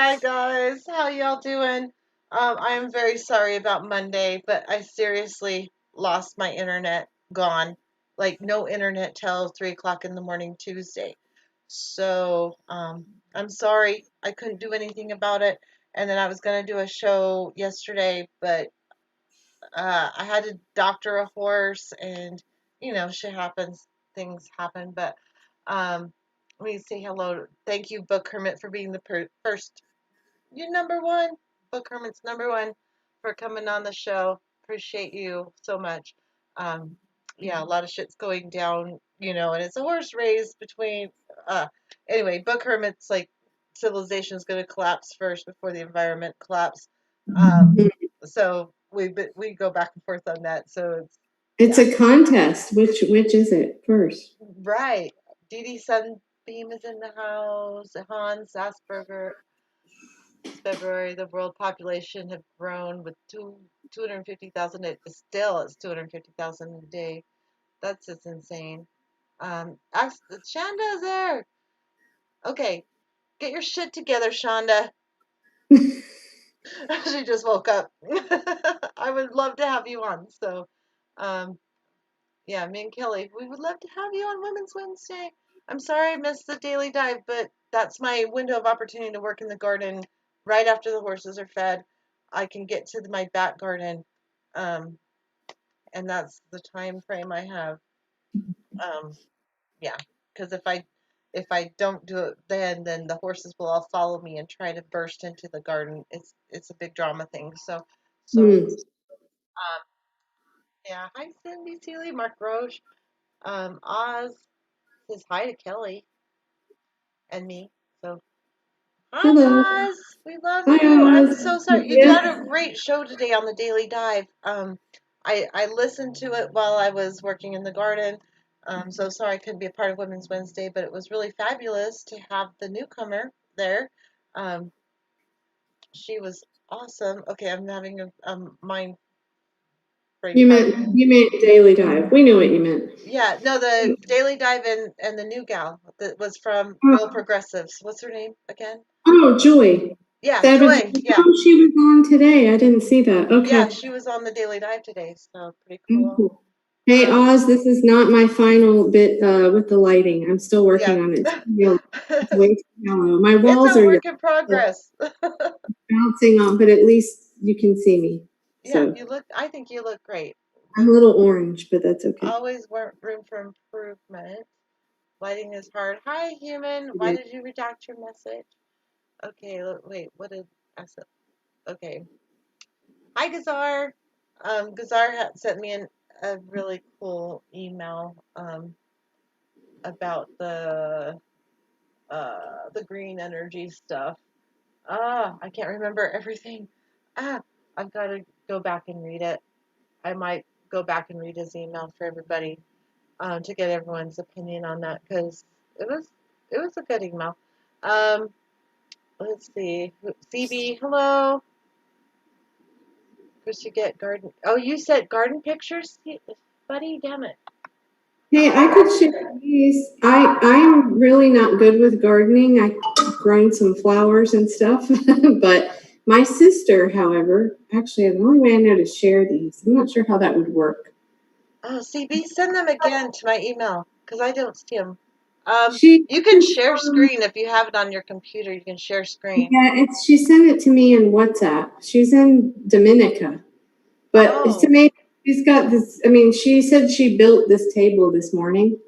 Hi guys, how y'all doing? I am very sorry about Monday, but I seriously lost my internet. Gone. Like no internet till 3 o'clock in the morning Tuesday. So, I'm sorry. I couldn't do anything about it. And then I was gonna do a show yesterday, but I had to doctor a horse, and shit happens. Things happen. But let me say hello. Thank you, Book Hermit, for being the first. You're number one. Book Hermit's number one for coming on the show. Appreciate you so much. Um, yeah, a lot of shit's going down, and it's a horse race between. Uh, anyway, Book Hermit's like civilization is going to collapse first before the environment collapse. Mm. So we go back and forth on that. So it's It's yeah, a contest. Which is it first? right. Dee Dee Sunbeam is in the house. Hans Asperger. February, the world population had grown with 250,000. It's 250,000 a day. That's just insane. Shonda's there. Okay, get your shit together, Shonda. She just woke up. I would love to have you on. So, um, yeah, me and Kelly, we would love to have you on Women's Wednesday. I'm sorry I missed the daily dive, but that's my window of opportunity to work in the garden right after the horses are fed. I can get to my back garden, um, and that's the time frame I have. Um, yeah, because if I don't do it then the horses will all follow me and try to burst into the garden. It's a big drama thing. So Hmm. yeah. Hi Cindy, Seeley, Mark Roche, Oz says hi to Kelly and me. So Hello. hi Oz, we love Hi, you. I'm Oz. so sorry. You got Yeah. a great show today on the Daily Dive. I listened to it while I was working in the garden. So sorry I couldn't be a part of Women's Wednesday, but it was really fabulous to have the newcomer there. Um, she was awesome. Okay, I'm having a mind brain You fart. meant you meant daily dive. We knew what you meant. Yeah, no, the Daily Dive and the new gal that was from Real Oh, Progressives. What's her name again? Joy. Yeah, That was Joy. Yeah, she was on today. I didn't see that. yeah, Okay. she was on the Daily Dive today, so pretty Mm, cool. cool. Hey, Um, Oz, this is not my final bit with the lighting. I'm still yeah, working on it. It's way too yellow. My it's walls a are work in yellow, progress. bouncing on, but at least you can see me. Yeah, So I think you look great. I'm a Look, little orange, but that's okay. always room for improvement. Lighting is hard. Hi, human. Why Yeah. did you redact your message? Okay, wait, what did I say? Okay. Hi, Gazar. Gazar had sent me a really cool email about the green energy stuff. I can't remember everything. Ah, I've got to go back and read it. I might go back and read his email for everybody to get everyone's opinion on that because it was a good email. Um, let's see. Phoebe, hello. First you get garden. Oh, you said garden pictures, buddy. Damn it. Hey, I could share these. I'm really not good with gardening. I've grown some flowers and stuff, but my sister, however, actually, the only way I know to share these, I'm not sure how that would work. Oh, CB, send them again to my email because I don't see them. She, You can share screen if you have it on your computer. You can share screen. yeah, she sent it to me in WhatsApp. She's in Dominica, but it's Oh, amazing. She's got this. I mean, she said she built this table this morning,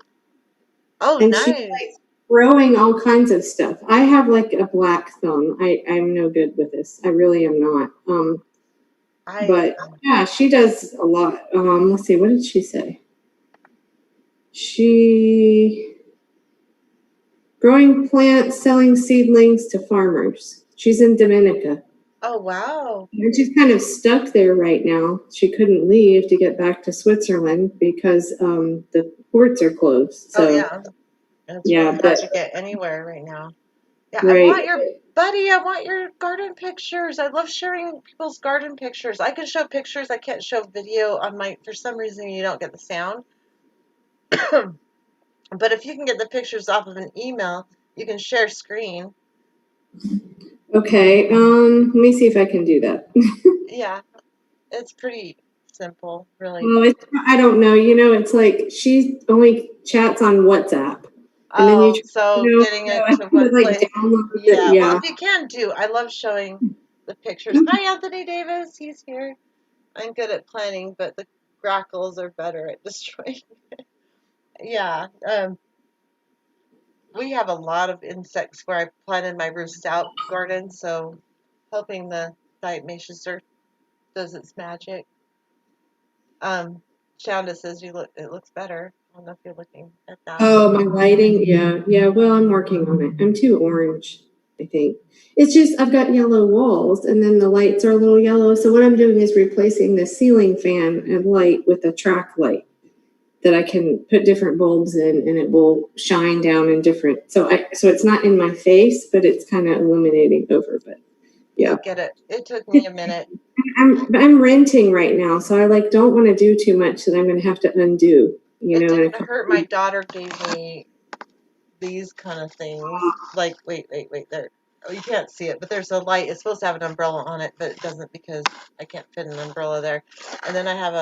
oh, and she's like nice. growing all kinds of stuff. I have like a black thumb. I'm no good with this. I really am not. I But yeah, she does a lot. Let's see, what did she say? She growing plants, selling seedlings to farmers. She's in Dominica. oh wow. And she's kind of stuck there right now. She couldn't leave to get back to Switzerland because the ports are closed. Oh So yeah, it's yeah, really hard but to get anywhere right now. Yeah, I right. want your buddy. I want your garden pictures. I love sharing people's garden pictures. I can show pictures. I can't show video on my. For some reason, you don't get the sound. But if you can get the pictures off of an email, you can share screen. Okay. Let me see if I can do that. Yeah, it's pretty simple, really. Well, I don't know. It's like she only chats on WhatsApp, and then Oh, so getting so it I to kind of one like place. download it. Yeah, well, Yeah. if you can do, I love showing the pictures. Hi, Anthony Davis. He's here. I'm good at planning, but the grackles are better at destroying. Yeah, we have a lot of insects where I planted my roost out garden, so helping the diatomaceous does its magic. Um, Shonda says it looks better. I don't know if you're looking at that. Oh, my lighting. Yeah. Yeah. Well, I'm working on it. I'm too orange, I think. It's just I've got yellow walls, and then the lights are a little yellow. So what I'm doing is replacing the ceiling fan and light with a track light that I can put different bulbs in, and it will shine down in different. So it's not in my face, but it's kind of illuminating over. But yeah, You'll get it. It took me a minute. I'm renting right now, so I like don't want to do too much that I'm going to have to undo. It In a didn't couple hurt. My weeks. daughter gave me these kind of things. Like, wait, there. Oh, you can't see it, but there's a light. It's supposed to have an umbrella on it, but it doesn't because I can't fit an umbrella there. And then I have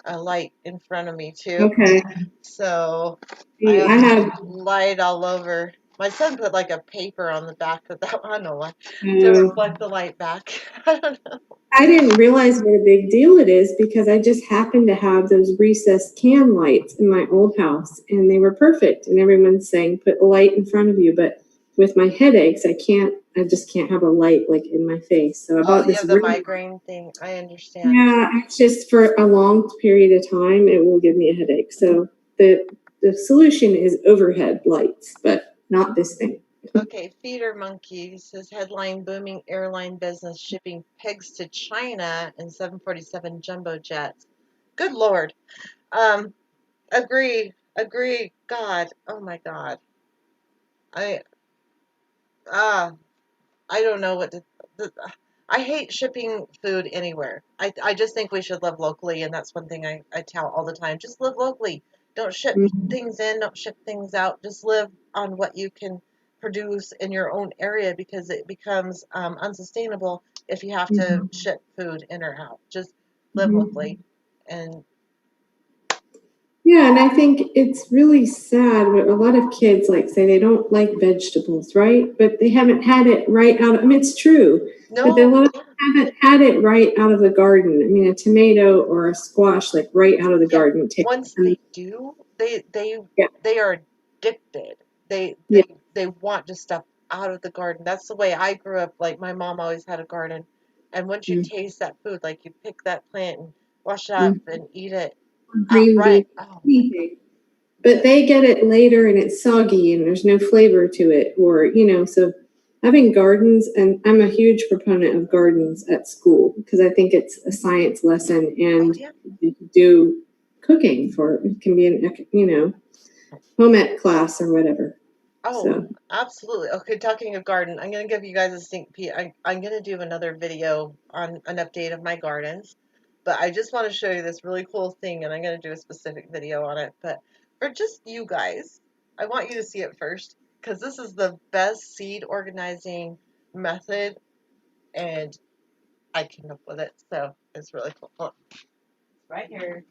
a light in front of me too. Okay. So I See, have I have. light all over. My son put like a paper on the back of that. I don't know why, to Uh, reflect the light back. I don't know. I didn't realize what a big deal it is because I just happened to have those recessed can lights in my old house and they were perfect. And everyone's saying, put a light in front of you. But with my headaches, I just can't have a light like in my face. So I Oh, bought you this have the ring. migraine thing. I understand. Yeah, it's just for a long period of time, it will give me a headache. So the solution is overhead lights, but not this thing. Okay, Feeder Monkey says headline booming airline business shipping pigs to China in 747 jumbo jets. Good Lord. Um, agree. God, oh my God. I ah, I don't know what to. The, I hate shipping food anywhere. I just think we should live locally, and that's one thing I tell all the time. Just live locally. Don't ship Mhm, things in, don't ship things out. Just live on what you can produce in your own area because it becomes unsustainable if you have to mhm, ship food in or out. Just live mhm. locally. And Yeah, and I think it's really sad what a lot of kids like say they don't like vegetables, right? But they haven't had it right out of, I mean, it's true, but a no, lot of yeah, them haven't had it right out of the garden. I mean, a tomato or a squash, like right out of the yeah. garden. Once And they do, yeah, they are addicted. They yeah. they they want just stuff out of the garden. That's the way I grew up. Like my mom always had a garden, and once you Mm, taste that food, like you pick that plant and wash it up mm. and eat it Green outright. bean, Oh my God! anything. But they get it later and it's soggy and there's no flavor to it, or so having gardens, and I'm a huge proponent of gardens at school because I think it's a science lesson, Oh and yeah. you can do cooking for it can be an home ec class or whatever. Oh, So absolutely. Okay, talking of garden, I'm going to give you guys a sneak peek. I'm going to do another video on an update of my gardens, but I just want to show you this really cool thing, and I'm going to do a specific video on it. But for just you guys, I want you to see it first because this is the best seed organizing method, and I came up with it, so it's really cool. Hold on. Right here.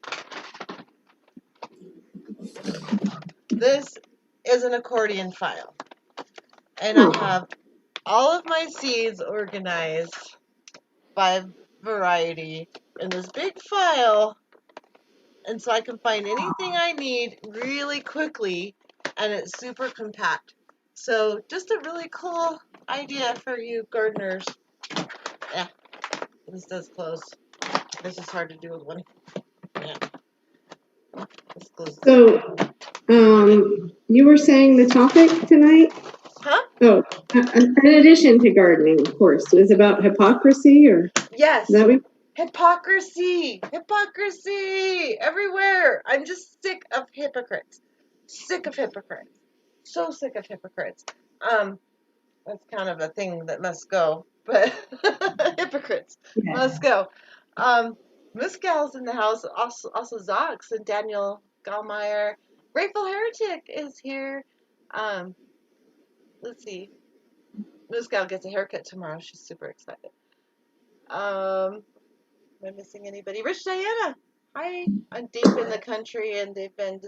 This is an accordion file, and I oh, have all of my seeds organized by variety in this big file, and so I can find anything I need really quickly, and it's super compact. So just a really cool idea for you gardeners. Yeah, this does close. This is hard to do with one. Yeah, this closes. so you were saying the topic tonight. Huh? Oh, in addition to gardening, of course, was about hypocrisy, or is Yes. that what? Hypocrisy. Hypocrisy everywhere. I'm just sick of hypocrites. Sick of hypocrites. So sick of hypocrites. Um, That's kind of a thing that must go, but hypocrites Yeah. must go. Um, Miss Gal's in the house, also Zox and Daniel Gallmeyer. Grateful Heretic is here. Um, let's see. Moose Gal gets a haircut tomorrow. She's super excited. Am I missing anybody? Rich Diana. Hi. I'm deep in the country, and they've been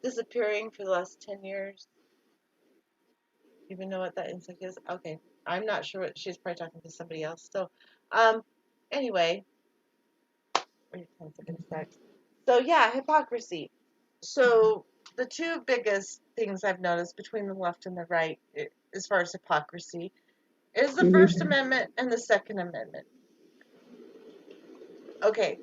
disappearing for the last 10 years. Even know what that insect is? Okay. I'm not sure what she's probably talking to somebody else. So, um, anyway, so yeah, hypocrisy. So the two biggest things I've noticed between the left and the right, as far as hypocrisy, is the First Mhm. Amendment and the Second Amendment. Okay,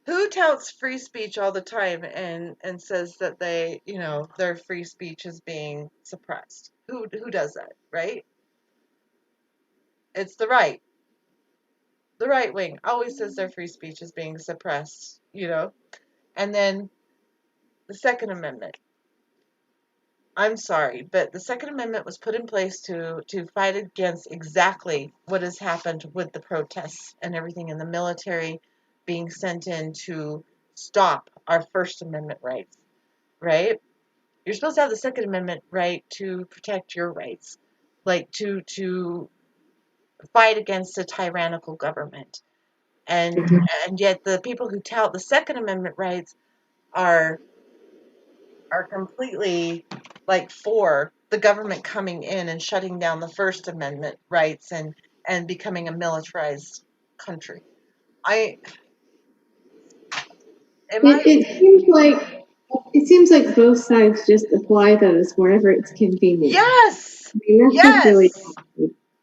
who touts free speech all the time and says that their free speech is being suppressed? Who does that, right? It's the right. The right wing always says their free speech is being suppressed. And then the Second Amendment. I'm sorry, but the Second Amendment was put in place to fight against exactly what has happened with the protests and everything, and the military being sent in to stop our First Amendment rights, right? You're supposed to have the Second Amendment right to protect your rights, like to fight against a tyrannical government. And Mhm. and yet the people who tout the Second Amendment rights are are completely like for the government coming in and shutting down the First Amendment rights and becoming a militarized country. I am It, I it seems like it seems like both sides just apply those wherever it's convenient. Yes. I mean, that's just really.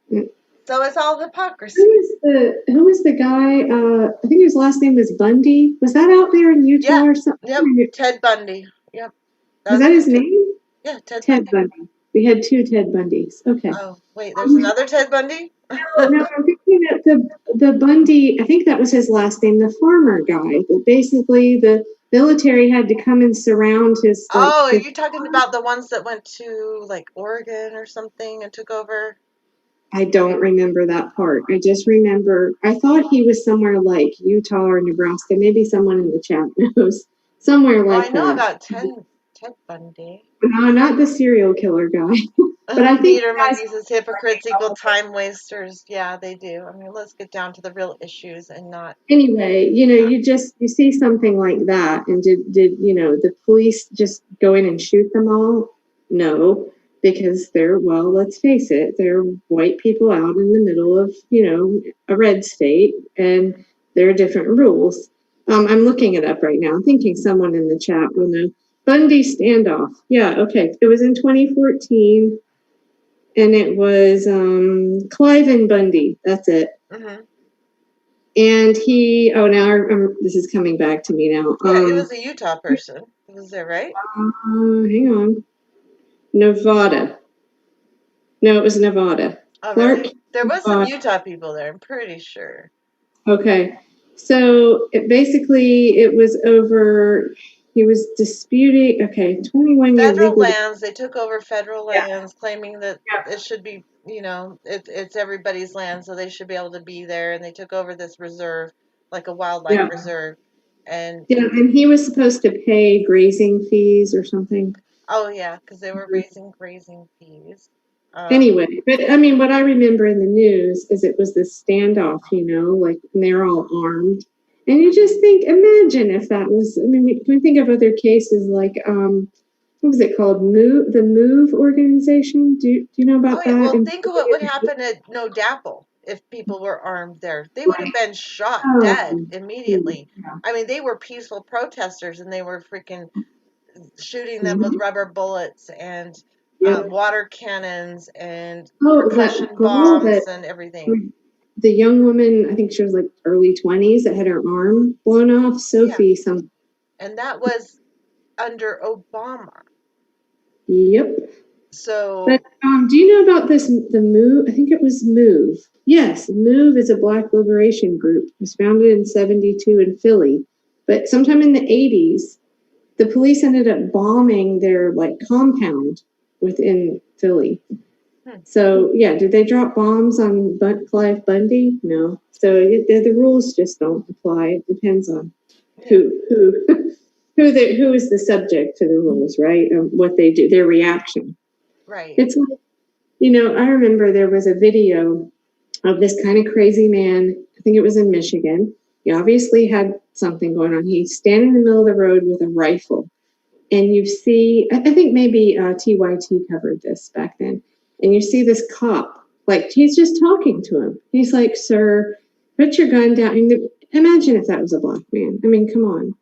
Yes. So it's all Who hypocrisy. was the guy? I think his last name was Bundy. Was that out there in Utah Yeah. or something? Yep. Ted Bundy. Yep. That Was was that a his good Ted. name? Yeah, Ted Ted Bundy. Bundy. We had two Ted Bundys. Okay. Oh, wait, there's another Ted Bundy? No, I'm thinking that the Bundy. I think that was his last name. The farmer guy. That basically the military had to come and surround Oh, are his. you talking about the ones that went to like Oregon or something and took over? I don't remember that part. I just remember I thought he was somewhere like Utah or Nebraska. Maybe someone in the chat knows. Somewhere Well, I like know that. about Ted Bundy. No, not the serial killer guy. But I think Meter the guys monkeys as hypocrites equal time wasters. Yeah, they do. I mean, let's get down to the real issues and not. anyway, you see something like that, and did the police just go in and shoot them all? No, because they're, well, let's face it, they're white people out in the middle of a red state, and there are different rules. I'm looking it up right now. I'm thinking someone in the chat will know. Bundy standoff. Yeah, okay. It was in 2014, and it was Clive and Bundy. That's it. Hmm. And he, oh, now this is coming back to me now. Yeah, it was a Utah person. Was there, right? Hang on. Nevada. No, it was Nevada. Oh, Clark, really? There was some Nevada. Utah people there, I'm pretty sure. Okay. So it was over, he was disputing, okay, 21-year Federal legal. lands, they took over federal Yeah, lands, claiming that yeah, it should be, it's everybody's land, so they should be able to be there. And they took over this reserve, like a wildlife yeah. reserve. And Yeah, and he was supposed to pay grazing fees or something. oh yeah, because they were raising grazing fees. Anyway, but I mean, what I remember in the news is it was this standoff, like when they're all armed. And you just think, imagine if that was, I mean, we think of other cases like, what was it called? The Move organization. Do you know Oh about yeah, that? well think of what would happen at No Dapple if people were armed there. They would have been shot dead Oh, immediately. yeah. I mean, they were peaceful protesters and they were freaking shooting them with Mhm. rubber bullets and Yep. water cannons and Oh, that percussion girl bombs and everything. the young woman, I think she was like early 20s that had her arm blown off. Yeah, Sophie, some. and that was under Obama. Yep. But So, do you know about this? The Move? I think it was Move. Yes, Move is a Black liberation group. It was founded in '72 in Philly, but sometime in the '80s, the police ended up bombing their like compound within Philly. hmm, So yeah, did they drop bombs on Clive Bundy? No. So the rules just don't apply. It depends on yeah. who. who is the subject to the rules, right? What they do, their reaction. Right. It's like, I remember there was a video of this kind of crazy man. I think it was in Michigan. He obviously had something going on. He's standing in the middle of the road with a rifle, and you see, I think maybe TYT covered this back then, and you see this cop, like he's just talking to him. He's like, "Sir, put your gun down." And imagine if that was a black man. I mean, come on,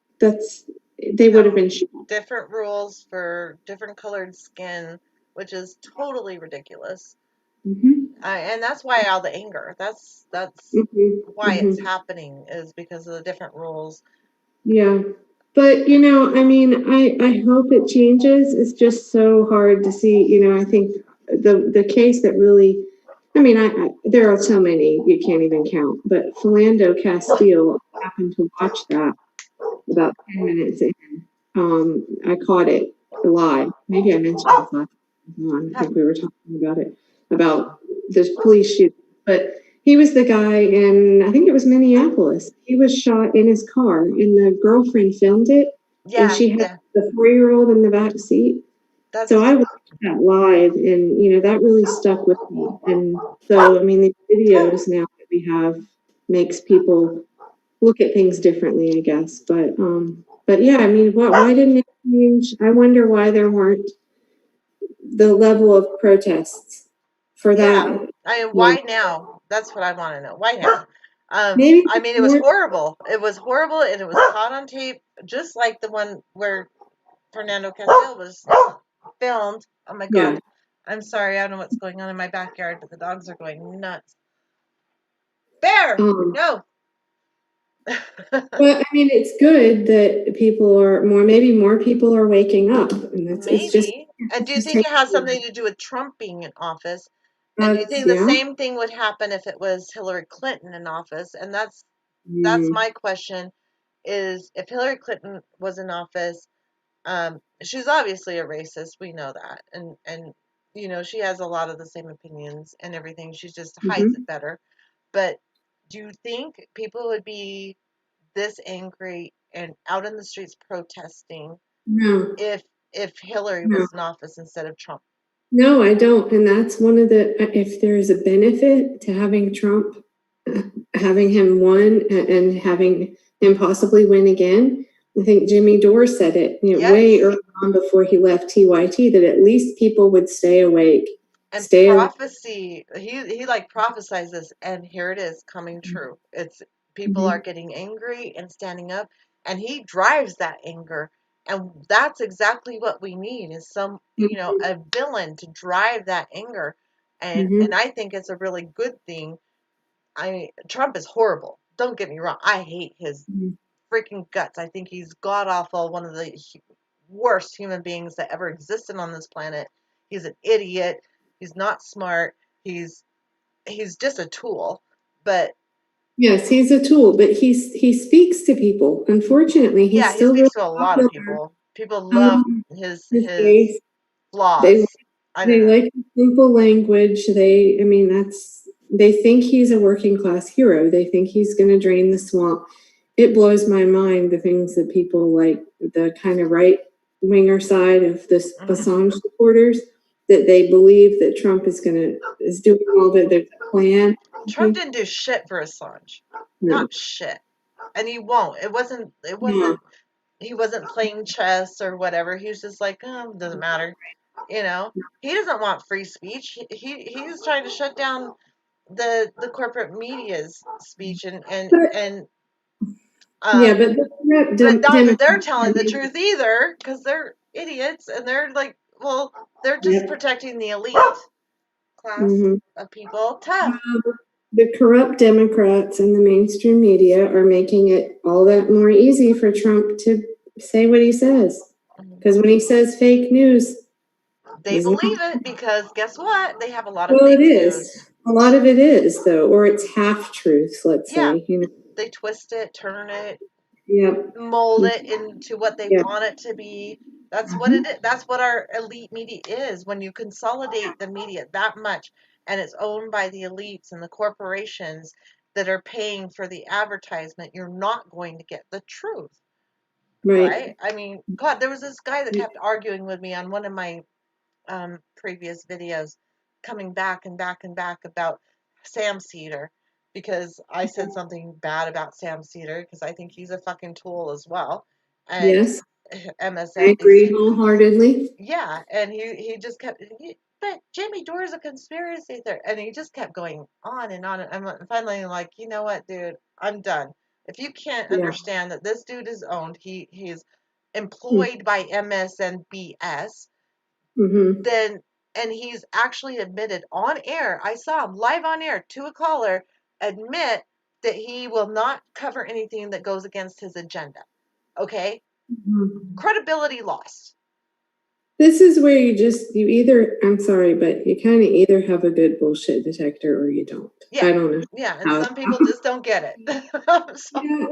they would have No, been shot. different rules for different colored skin, which is totally ridiculous. Mm-hmm. And that's why all the anger. That's Mm-hmm. why it's Mm-hmm. happening is because of the different rules. Yeah. But, I mean, I hope it changes. It's just so hard to see. I think the case that really, I mean, there are so many you can't even count. But Philando Castile, I happened to watch that about 10 minutes in. I caught it live. Maybe I mentioned this last time. I think we were talking about it, about the police shooting. But he was the guy in, I think it was Minneapolis. He was shot in his car, and the girlfriend filmed it, and Yeah, she had yeah. the 4-year-old in the back seat. So That's I watched that live, and that really stuck with me. And so, I mean, the videos now that we have makes people look at things differently, I guess. But yeah, I mean, why didn't it change? I wonder why there weren't the level of protests for yeah. that. I mean, Long. why now? That's what I want to know. Why now? Maybe I mean, it was more. horrible. It was horrible, and it was caught on tape, just like the one where Fernando Castillo was filmed. Oh my Yeah. God. I'm sorry, I don't know what's going on in my backyard, but the dogs are going nuts. Bear! Um, No! but I mean, it's good that people are maybe more people are waking up, and it's just Maybe. And do you just think it has taking. something to do with Trump being in office? And do you That's think the yeah. same thing would happen if it was Hillary Clinton in office? And that's Mm, my question is if Hillary Clinton was in office, she's obviously a racist, we know that. And she has a lot of the same opinions and everything. She just hides it mm-hmm. better. But do you think people would be this angry and out in the streets protesting No, if Hillary no. was in office instead of Trump? No, I don't. And that's one of if there's a benefit to having Trump, having him won and having him possibly win again, I think Jimmy Dore said it, way Yes. early on before he left TYT, that at least people would stay awake, And stay awake. prophecy, he like prophesies this, and here it is coming true. It's people are Mm-hmm. getting angry and standing up, and he drives that anger. And that's exactly what we need is a villain to drive that anger. And Mm-hmm. I think it's a really good thing. Trump is horrible. Don't get me wrong. I hate his freaking guts. I think he's god awful, one of the worst human beings that ever existed on this planet. He's an idiot. He's not smart. He's he's just a tool. But Yes, he's a tool, but he speaks to people. Unfortunately, yeah, he's he still really speaks to a lot of popular. people. People love Um, his his base, they flaws. I don't They know. like simple language. I mean, they think he's a working class hero. They think he's going to drain the swamp. It blows my mind the things that people like the kind of right winger side of this Hmm. Assange supporters that they believe that Trump is doing all that. There's a plan. Trump didn't do shit for Assange. No, Not shit. And he won't. It no, wasn't he wasn't playing chess or whatever. He was just like, oh, doesn't matter. You know, he doesn't want free speech. He's trying to shut down the corporate media's speech but and yeah, um but the corrupt but not that they're Democrats are telling the truth either because they're idiots and they're like, well, they're just yep. protecting the elite class Mhm. of people. Tough. The corrupt Democrats and the mainstream media are making it all that more easy for Trump to say what he says. Because when he says fake news, They he's not. believe it because guess what? They have a lot of Well, it fake is. news. A lot of it is, though, or it's half truths, let's Yeah, say. they twist it, turn it, Yep. mold it into what they Yep. want it to be. That's what it Mhm. is. That's what our elite media is. When you consolidate the media that much and it's owned by the elites and the corporations that are paying for the advertisement, you're not going to get the truth. Right. right? I mean, God, there was this guy that kept arguing with me on one of my previous videos, coming back and back and back about Sam Cedar because I said something bad about Sam Cedar because I think he's a fucking tool as well. And Yes, I agree MSNBC, wholeheartedly. yeah, and he just kept, but Jamie Dore's a conspiracy theory, and he just kept going on and on. And I'm finally like, you know what, dude, I'm done. If you can't Yeah. understand that this dude is owned, he's employed by MSNBS, Mm-hmm. then and he's actually admitted on air. I saw him live on air to a caller admit that he will not cover anything that goes against his agenda. Okay? Mm-hmm. Credibility lost. This is where you either, I'm sorry, but you kind of either have a good bullshit detector or you don't. Yeah. I don't know Yeah, and how. some people just don't get it. So, Yeah,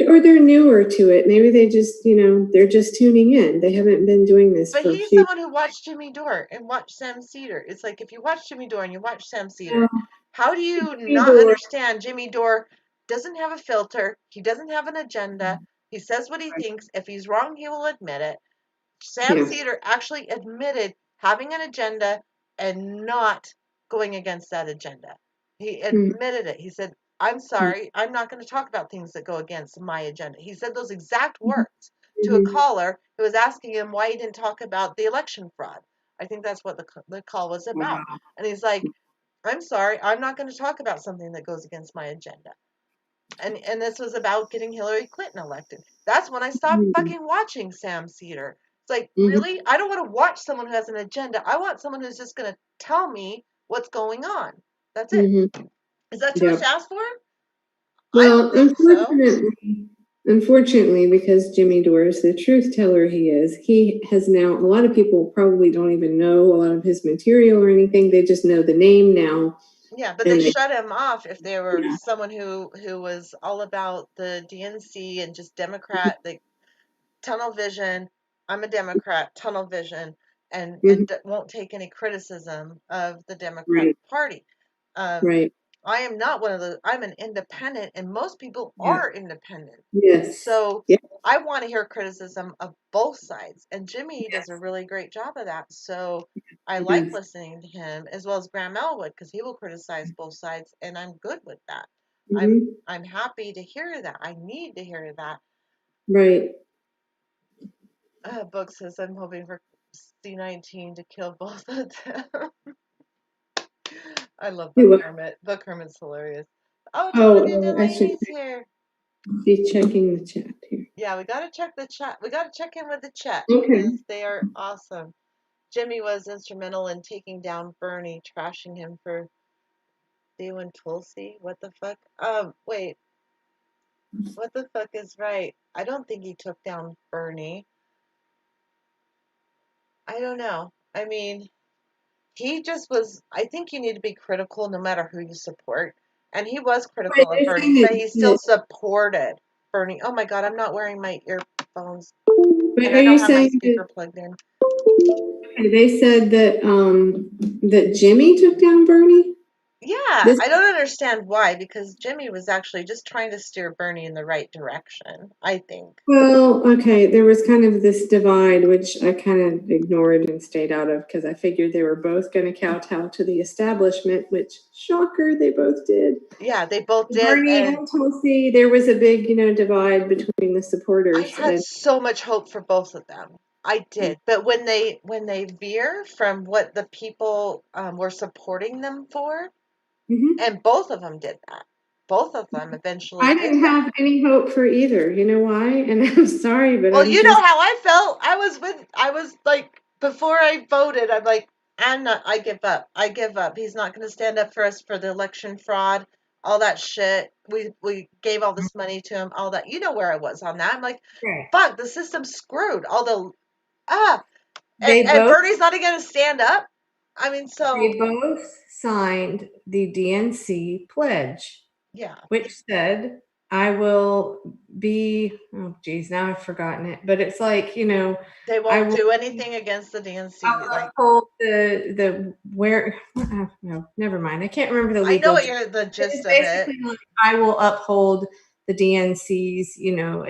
or they're newer to it. Maybe they just, they're just tuning in. They haven't been doing this but for a he's few. someone who watched Jimmy Dore and watched Sam Cedar. It's like if you watch Jimmy Dore and you watch Sam Cedar, Well, how do you not Theodore, understand Jimmy Dore doesn't have a filter? He doesn't have an agenda. He says what he thinks. If he's wrong, he will admit it. Sam yeah. Cedar actually admitted having an agenda and not going against that agenda. He Mm-hmm. admitted it. He said, I'm sorry, I'm not going to talk about things that go against my agenda. He said those exact words to a Mm-hmm. caller who was asking him why he didn't talk about the election fraud. I think that's what the call was about. Wow. And he's like, I'm sorry, I'm not going to talk about something that goes against my agenda. And this was about getting Hillary Clinton elected. That's when I stopped Mm-hmm. fucking watching Sam Cedar. It's like, Mm-hmm. really? I don't want to watch someone who has an agenda. I want someone who's just going to tell me what's going on. That's it. Mm-hmm. Is that too much Yep. to ask for? I don't Well, think so. unfortunately, because Jimmy Dore is the truth teller he has now, a lot of people probably don't even know a lot of his material or anything. They just know the name now. Yeah, but they And they, shut him off if they were yeah. someone who was all about the DNC and just Democrat. They tunnel vision. I'm a Democrat, tunnel vision, and Mhm. won't take any criticism of the Democratic Right. Party. Um, Right. I am not one of the. I'm an independent, and most people Yeah. are independent. Yes. So Yeah. I want to hear criticism of both sides, and Jimmy does a Yes. really great job of that. So I He like does. listening to him as well as Graham Elwood because he will criticize both sides, and I'm good with that. I'm Hmm. I'm happy to hear that. I need to hear that. Right. Book says I'm hoping for C19 to kill both of them. I love Do Book what? Hermit. Book Hermit's hilarious. Oh, Tony Oh, I should Delaney's here. be checking the chat here. Yeah, we gotta check the chat. We gotta check in with the chat Okay. because they are awesome. Jimmy was instrumental in taking down Bernie, trashing him for doing Tulsi. What the fuck? Wait. What the fuck is right? I don't think he took down Bernie. I don't know. I mean, he just was. I think you need to be critical no matter who you support. And he was Wait, critical of they're Bernie, saying but he still that, supported Bernie. Oh my God, I'm not wearing my earphones wait, and are I you don't have my saying that speaker plugged in. they said that Jimmy took down Bernie? Yeah, This I don't understand why, because Jimmy was actually just trying to steer Bernie in the right direction, I think. Well, okay, there was kind of this divide, which I kind of ignored and stayed out of because I figured they were both going to kowtow to the establishment, which, shocker, they both did. Yeah, they both did, Bernie and and Tulsi, there was a big, divide between the I supporters. had And so much hope for both of them. I did, but when they veer from what the people were supporting them for, Mhm. and both of them did that. Both of them eventually I did didn't that. have any hope for either. You know why? And I'm sorry, but Well, I'm you know just, how I felt. I was like, before I voted, I'm like, I'm not, I give up. I give up. He's not going to stand up for us for the election fraud, all that shit. We gave all this money to him, all that. You know where I was on that. I'm like, right. fuck, the system's screwed. Although, ah, They and both Bernie's not going to stand up. I mean, so, they both signed the DNC pledge, yeah, which said, I will be, oh geez, now I've forgotten it, but it's like, they I won't will do anything against the DNC. Like, uphold the where, no, never mind. I can't remember the I know legal what term. you're, the It is gist of it. basically like, I will uphold the DNC's,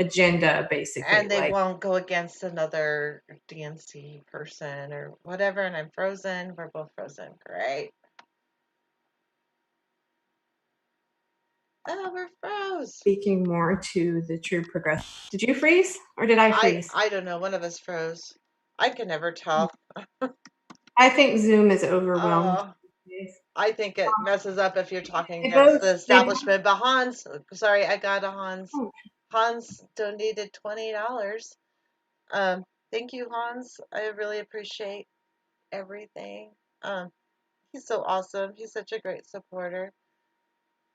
agenda, basically. And they Like, won't go against another DNC person or whatever. And I'm frozen. We're both frozen. Great. Oh, we're froze. speaking more to the true progressive. Did you freeze or did I I freeze? I don't know. One of us froze. I can never tell. I think Zoom is overwhelmed. Oh, I think it messes up if you're talking They against both, the they, establishment. But Hans, sorry, I got a Hans. oh, Hans donated $20. Um, Thank you, Hans. I really appreciate everything. Um, he's so awesome. He's such a great supporter.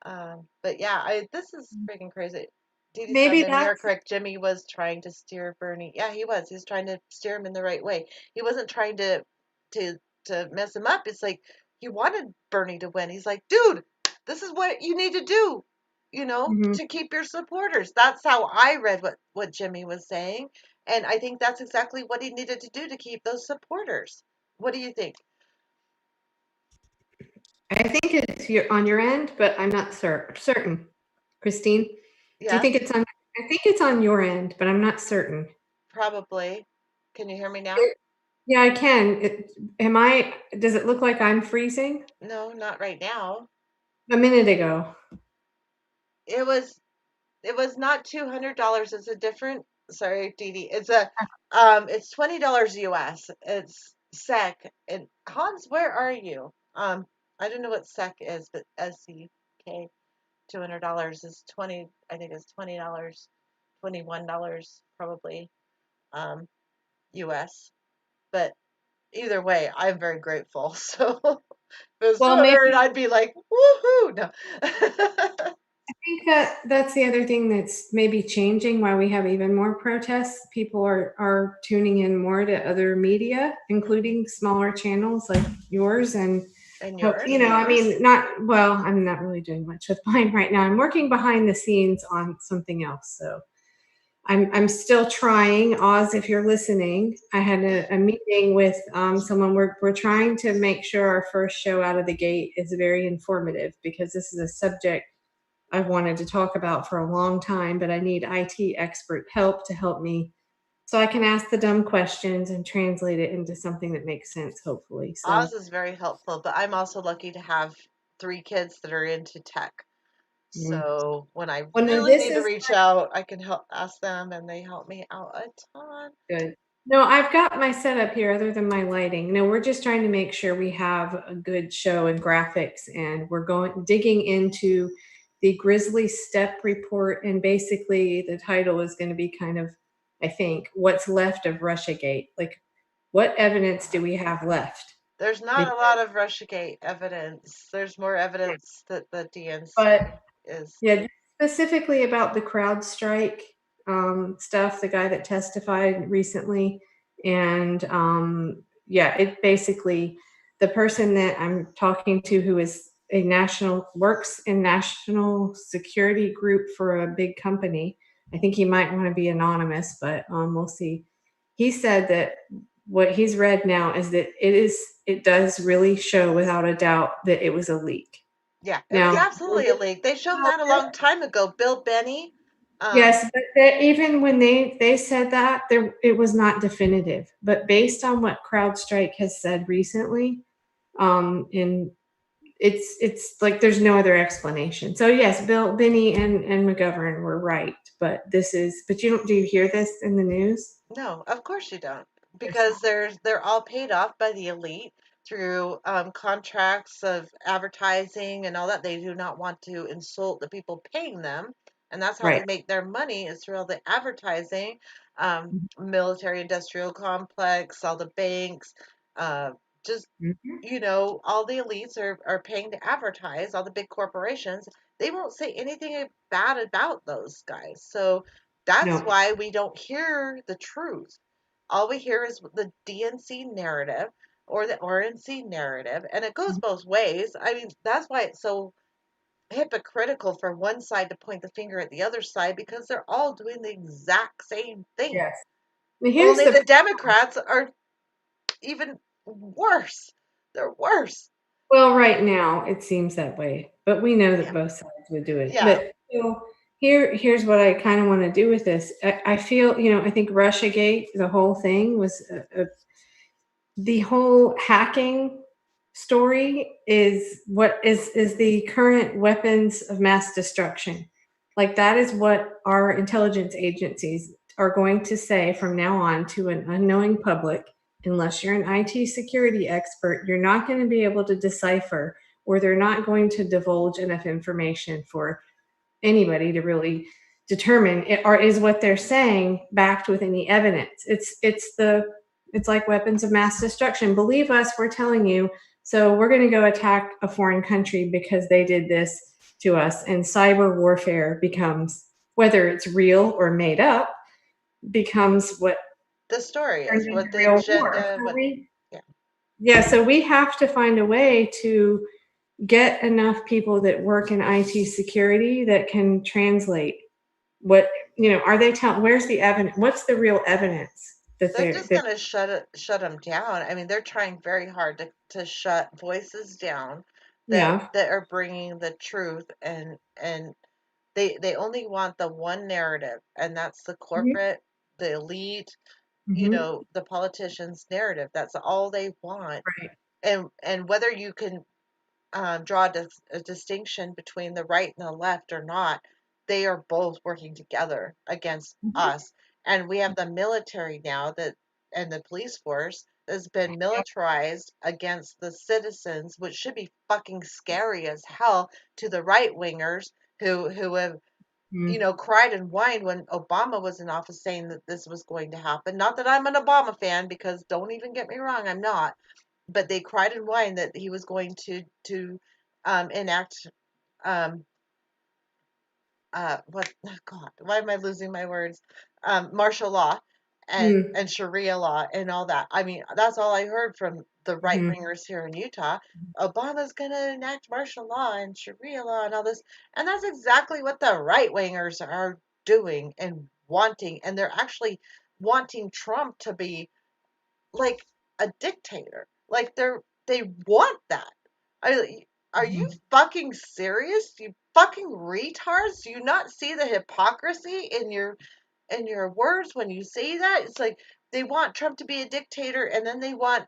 But yeah, this is freaking crazy. Dee Dee said, maybe and you're that's, correct. Jimmy was trying to steer Bernie. Yeah, he was. He was trying to steer him in the right way. He wasn't trying to to mess him up. It's like he wanted Bernie to win. He's like, dude, this is what you need to do, mhm. to keep your supporters. That's how I read what Jimmy was saying, and I think that's exactly what he needed to do to keep those supporters. What do you think? I think it's on your end, but I'm not certain. Christine, do you think Yes, it's on? I think it's on your end, but I'm not certain. probably. Can you hear me now? Yeah, I can. Am I? Does it look like I'm freezing? No, not right now. A minute ago. It was it was not $200. It's a different. Sorry, Dee Dee. It's $20 US. It's SEC. And Hans, where are you? I don't know what SEC is, but SEK. $200 is 20. I think it's $20, $21 probably. US. But either way, I'm very grateful. So if it was Well, 200, maybe I'd be like, woohoo! No. I think that's the other thing that's maybe changing why we have even more protests. People are tuning in more to other media, including smaller channels like yours, and And hope yours? I mean, not well. I'm not really doing much with mine right now. I'm working behind the scenes on something else, so I'm still trying. Oz, if you're listening, I had a meeting with someone. We're trying to make sure our first show out of the gate is very informative because this is a subject I've wanted to talk about for a long time, but I need IT expert help to help me so I can ask the dumb questions and translate it into something that makes sense, hopefully. So, Oz is very helpful, but I'm also lucky to have three kids that are into tech. mm. So when I Well, no, really this need to is reach out, I can help ask them and they help me out a ton. good. No, I've got my setup here other than my lighting. No, we're just trying to make sure we have a good show and graphics, and we're digging into the Grizzly Step report. And basically, the title is going to be kind of, I think, what's left of Russiagate. Like, what evidence do we have left? There's not Because, a lot of Russiagate evidence. There's more evidence that the DNC but is. yeah, specifically about the CrowdStrike stuff, the guy that testified recently. And yeah, it basically, the person that I'm talking to who is works in national security group for a big company. I think he might want to be anonymous, but we'll see. He said that what he's read now is that it does really show without a doubt that it was a leak. Yeah, it was Now, absolutely a leak. They showed that a long time ago. Bill Benny. Um, yes, but even when they said that, it was not definitive. But based on what CrowdStrike has said recently, and it's like there's no other explanation. So yes, Benny and McGovern were right, but you don't do you hear this in the news? No, of course you don't, There's because they're all paid off by the elite through contracts of advertising and all that. They do not want to insult the people paying them, and that's how they right. make their money is through all the advertising, military industrial complex, all the banks, uh, just Mhm. all the elites are paying to advertise, all the big corporations. They won't say anything bad about those guys. So that's No. why we don't hear the truth. All we hear is the DNC narrative or the RNC narrative, and it goes both ways. I mean, that's why it's so hypocritical for one side to point the finger at the other side because they're all doing the exact same thing. Yes. Now here's Only the the Democrats are even worse. They're worse. Well, right now it seems that way, but we know that Yeah. both sides would do it. Yeah. But here's what I kind of want to do with this. I feel, I think Russiagate, the whole thing was the whole hacking story is what is the current weapons of mass destruction. Like that is what our intelligence agencies are going to say from now on to an unknowing public. Unless you're an IT security expert, you're not going to be able to decipher, or they're not going to divulge enough information for anybody to really determine it, or is what they're saying backed with any evidence. It's like weapons of mass destruction. Believe us, we're telling you. So we're going to go attack a foreign country because they did this to us, and cyber warfare becomes, whether it's real or made up, becomes what The story turns is into what the real war. agenda, So what, yeah. yeah, so we have to find a way to get enough people that work in IT security that can translate what, are they telling, where's the evidence, what's the real evidence that They're they're just that gonna shut them down. I mean, they're trying very hard to shut voices down yeah. that are bringing the truth, and they only want the one narrative, and that's the Hmm. corporate, the elite, Hmm. the politicians' narrative. That's all they want. Right. And whether you can draw a distinction between the right and the left or not, they are both working together against Hmm. us. And we have the military now that and the police force has been Yep. militarized against the citizens, which should be fucking scary as hell to the right wingers who have Mm. cried and whined when Obama was in office saying that this was going to happen. Not that I'm an Obama fan, because don't even get me wrong, I'm not, but they cried and whined that he was going to enact um what oh God, why am I losing my words? Martial law Mm. and Sharia law and all that. I mean, that's all I heard from the right Hmm. wingers here in Utah. Obama's gonna enact martial law and Sharia law and all this, and that's exactly what the right wingers are doing and wanting, and they're actually wanting Trump to be like a dictator. Like they want that. Are you Hmm. fucking serious? You fucking retards? Do you not see the hypocrisy in your words when you say that? It's like they want Trump to be a dictator, and then they want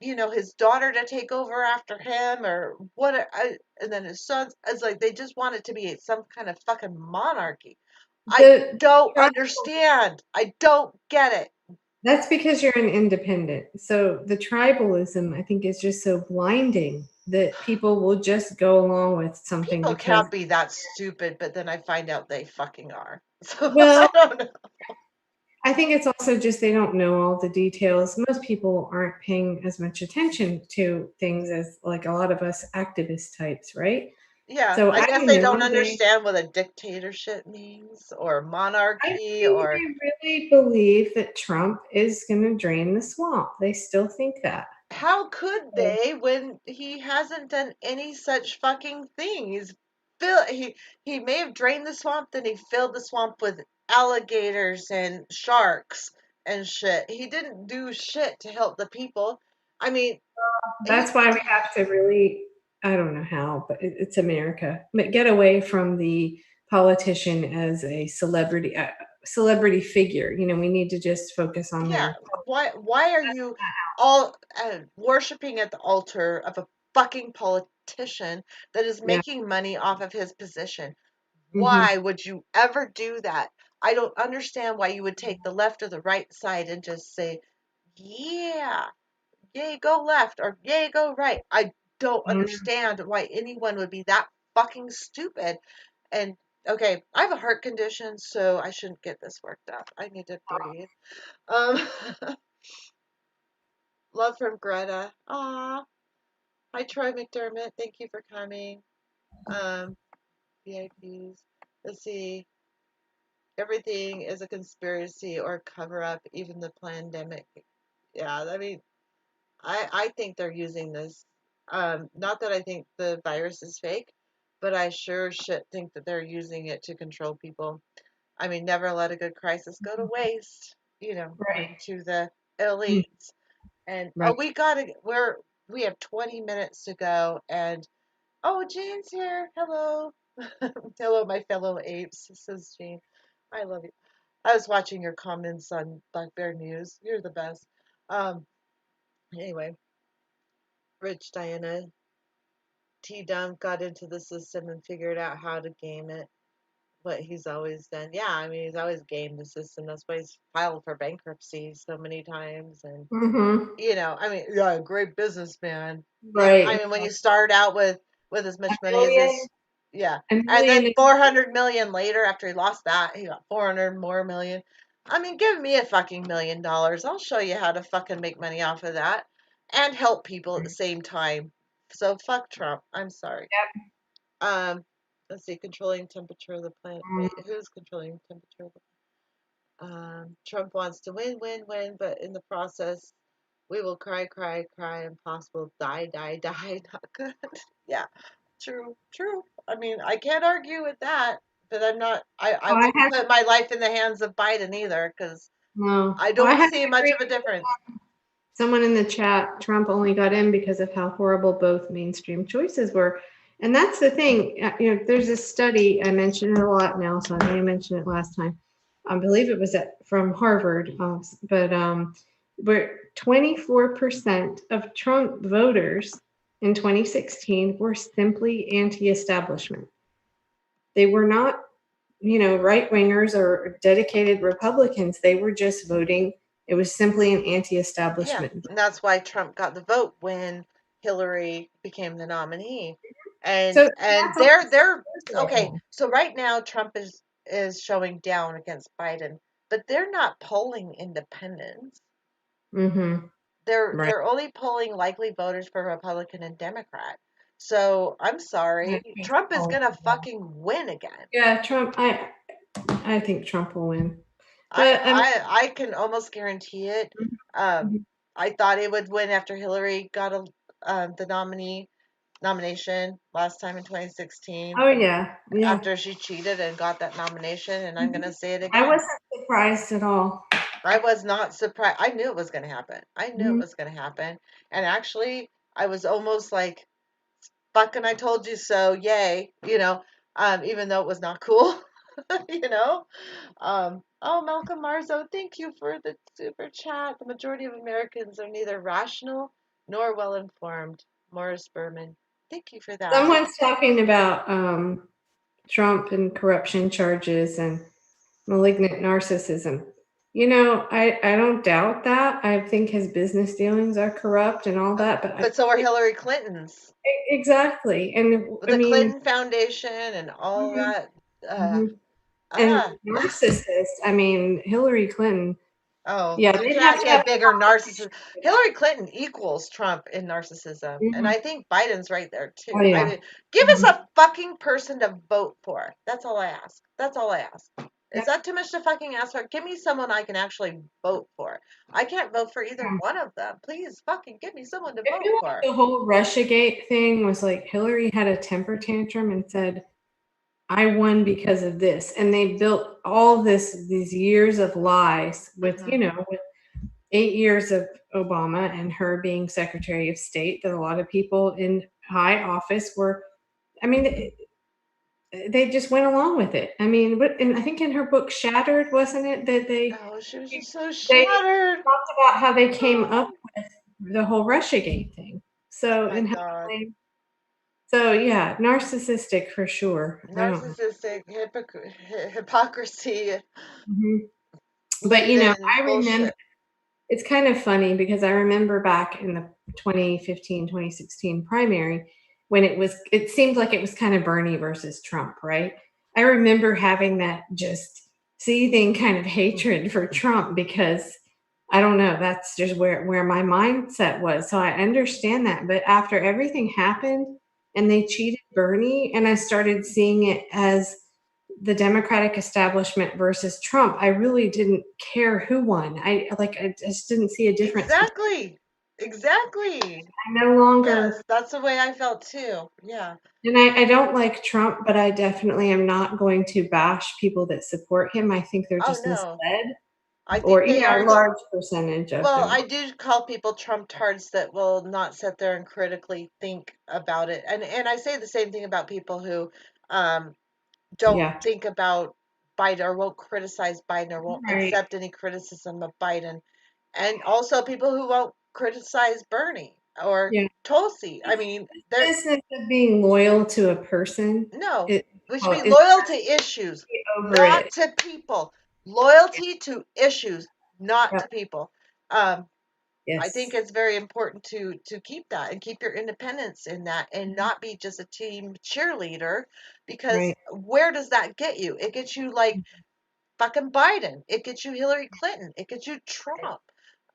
his daughter to take over after him, or and then his sons. It's like they just want it to be some kind of fucking monarchy. I The don't tribal, understand. I don't get it. that's because you're an independent. So the tribalism, I think, is just so blinding that people will just go along with something People because, can't be that stupid, but then I find out they fucking are. So well, I don't know. I think it's also just they don't know all the details. Most people aren't paying as much attention to things as like a lot of us activist types, right? Yeah, So I I guess don't they don't know. understand what a dictatorship means or I monarchy think or they really believe that Trump is going to drain the swamp. They still think that. how could So, they when he hasn't done any such fucking thing? Fill, he may have drained the swamp, then he filled the swamp with alligators and sharks and shit. He didn't do shit to help the people. I mean, he that's why we have to really, I don't know how, but it's America. But get away from the politician as a celebrity figure. We need to just focus on Yeah, their. why are you all worshiping at the altar of a fucking politician that is Yeah. making money off of his position? Hmm. Why would you ever do that? I don't understand why you would take the left or the right side and just say, "Yeah, yay go left," or "yay go right." I don't understand why anyone would be that fucking stupid. And okay, I have a heart condition, so I shouldn't get this worked up. I need to breathe. Um Love from Greta. Aw. Hi, Troy McDermott. Thank you for coming. Um, VIPs. Let's see. Everything is a conspiracy or cover up, even the pandemic. Yeah, I mean, I think they're using this. Not that I think the virus is fake, but I sure shit think that they're using it to control people. I mean, never let a good crisis go to waste, Right. to the Mm. elites. And Right. we have 20 minutes to go, and oh, Jane's here. Hello. Hello, my fellow apes, says Jean. I love you. I was watching your comments on Black Bear News. You're the best. Um, anyway, Rich Diana T Dump got into the system and figured out how to game it. What he's always done. Yeah, I mean, he's always gamed the system. That's why he's filed for bankruptcy so many times. And Mm-hmm. I mean, yeah, great businessman. Yeah, I Right. mean, when you start out with as A much money as million, this, yeah, a and then million. 400 million later, after he lost that, he got 400 more million. I mean, give me a fucking $1 million. I'll show you how to fucking make money off of that and help people at the same time. So fuck Trump. I'm sorry. Um, let's see, controlling temperature of the planet. Wait, who's controlling temperature of the Trump wants to win, win, win, but in the process, we will cry, cry, cry, impossible, die, die, die. Not good. Yeah, true, true. I mean, I can't argue with that, but I'm not. I Well, I wouldn't have put my life in the hands of Biden either, because no. I Well, I don't have to see much agree. of a difference. Someone in the chat, Trump only got in because of how horrible both mainstream choices were. And that's the thing. There's a study, I mentioned it a lot now, so I may mention it last time. I believe it was from Harvard, but where 24% of Trump voters in 2016 were simply anti establishment. They were not, right wingers or dedicated Republicans. They were just voting. It was simply an anti Yeah, establishment. and that's why Trump got the vote when Hillary became the nominee. And So and that's all they're right okay. now. So right now Trump is showing down against Biden, but they're not polling independents. Mm-hmm. Right. They're only polling likely voters for Republican and Democrat. So I'm sorry, Trump is gonna fucking win again. Yeah, Trump. I think Trump will win, I but I mean, I I can almost guarantee it. Um, mhm. I thought he would win after Hillary got the nomination last time in 2016 Oh yeah, yeah. after she cheated and got that nomination, and I'm Mhm. gonna say it I again. wasn't surprised at all. I was not surprised. I knew it was gonna happen. I knew it Mhm. was gonna happen. And actually, I was almost like, fucking I told you so, yay, even though it was not cool, you know? Oh, Malcolm Marzo, thank you for the super chat. The majority of Americans are neither rational nor well informed. Morris Berman, thank you for that. Someone's talking about Trump and corruption charges and malignant narcissism. I don't doubt that. I think his business dealings are corrupt and all that, but But so are Hillary Clinton's. exactly. And I The mean, Clinton Foundation and all mhm, that. Uh, mhm. And ah. narcissist, I mean, Hillary Clinton, Oh, yeah, you they'd have can't to have get a bigger narcissism. competition for that. Hillary Clinton equals Trump in narcissism, and Mhm. I think Biden's right there Oh too. I yeah. mean, give us Mhm. a fucking person to vote for. That's all I ask. That's all I ask. Is Yep. that too much to fucking ask for? Give me someone I can actually vote for. I can't vote for either Yeah. one of them. Please fucking give me someone to I vote feel like for. the whole Russiagate thing was like Hillary had a temper tantrum and said, I won because of this. And they built all these years of lies Hmm. with 8 years of Obama and her being Secretary of State, that a lot of people in high office were, I mean, they just went along with it. I mean, and I think in her book Shattered, wasn't it that Oh, she was just so they shattered. talked about how they came up Oh, with the whole Russiagate thing. oh So my and how God. they, so yeah, narcissistic for sure. I don't know. Narcissistic hypocrisy, Mhm. But believe in I remember bullshit. it's kind of funny because I remember back in the 2015, 2016 primary when it seemed like it was kind of Bernie versus Trump, right? I remember having that just seething kind of hatred for Trump because I don't know, that's just where my mindset was. So I understand that, but after everything happened and they cheated Bernie and I started seeing it as the Democratic establishment versus Trump, I really didn't care who won. I just didn't see a difference. Exactly. Exactly. I no longer, Yes, that's the way I felt too. Yeah. and I don't like Trump, but I definitely am not going to bash people that support him. I think they're Oh just no. misled, I or think they a are. large percentage of Well, them. I do call people Trump tards that will not sit there and critically think about it. And I say the same thing about people who um, don't Yeah. think about Biden or won't criticize Biden or won't Right. accept any criticism of Biden. And also people who won't criticize Bernie or Yeah. Tulsi. I This mean, this they're business of being loyal to a person, no, it we should well, be is loyal to issues, over not it. to people. Loyalty to issues, not Yeah. to people. Um, I think Yes. it's very important to keep that and keep your independence in that and Mhm. not be just a team cheerleader because Right. where does that get you? It gets you like fucking Biden. It gets you Hillary Clinton. It gets you Trump.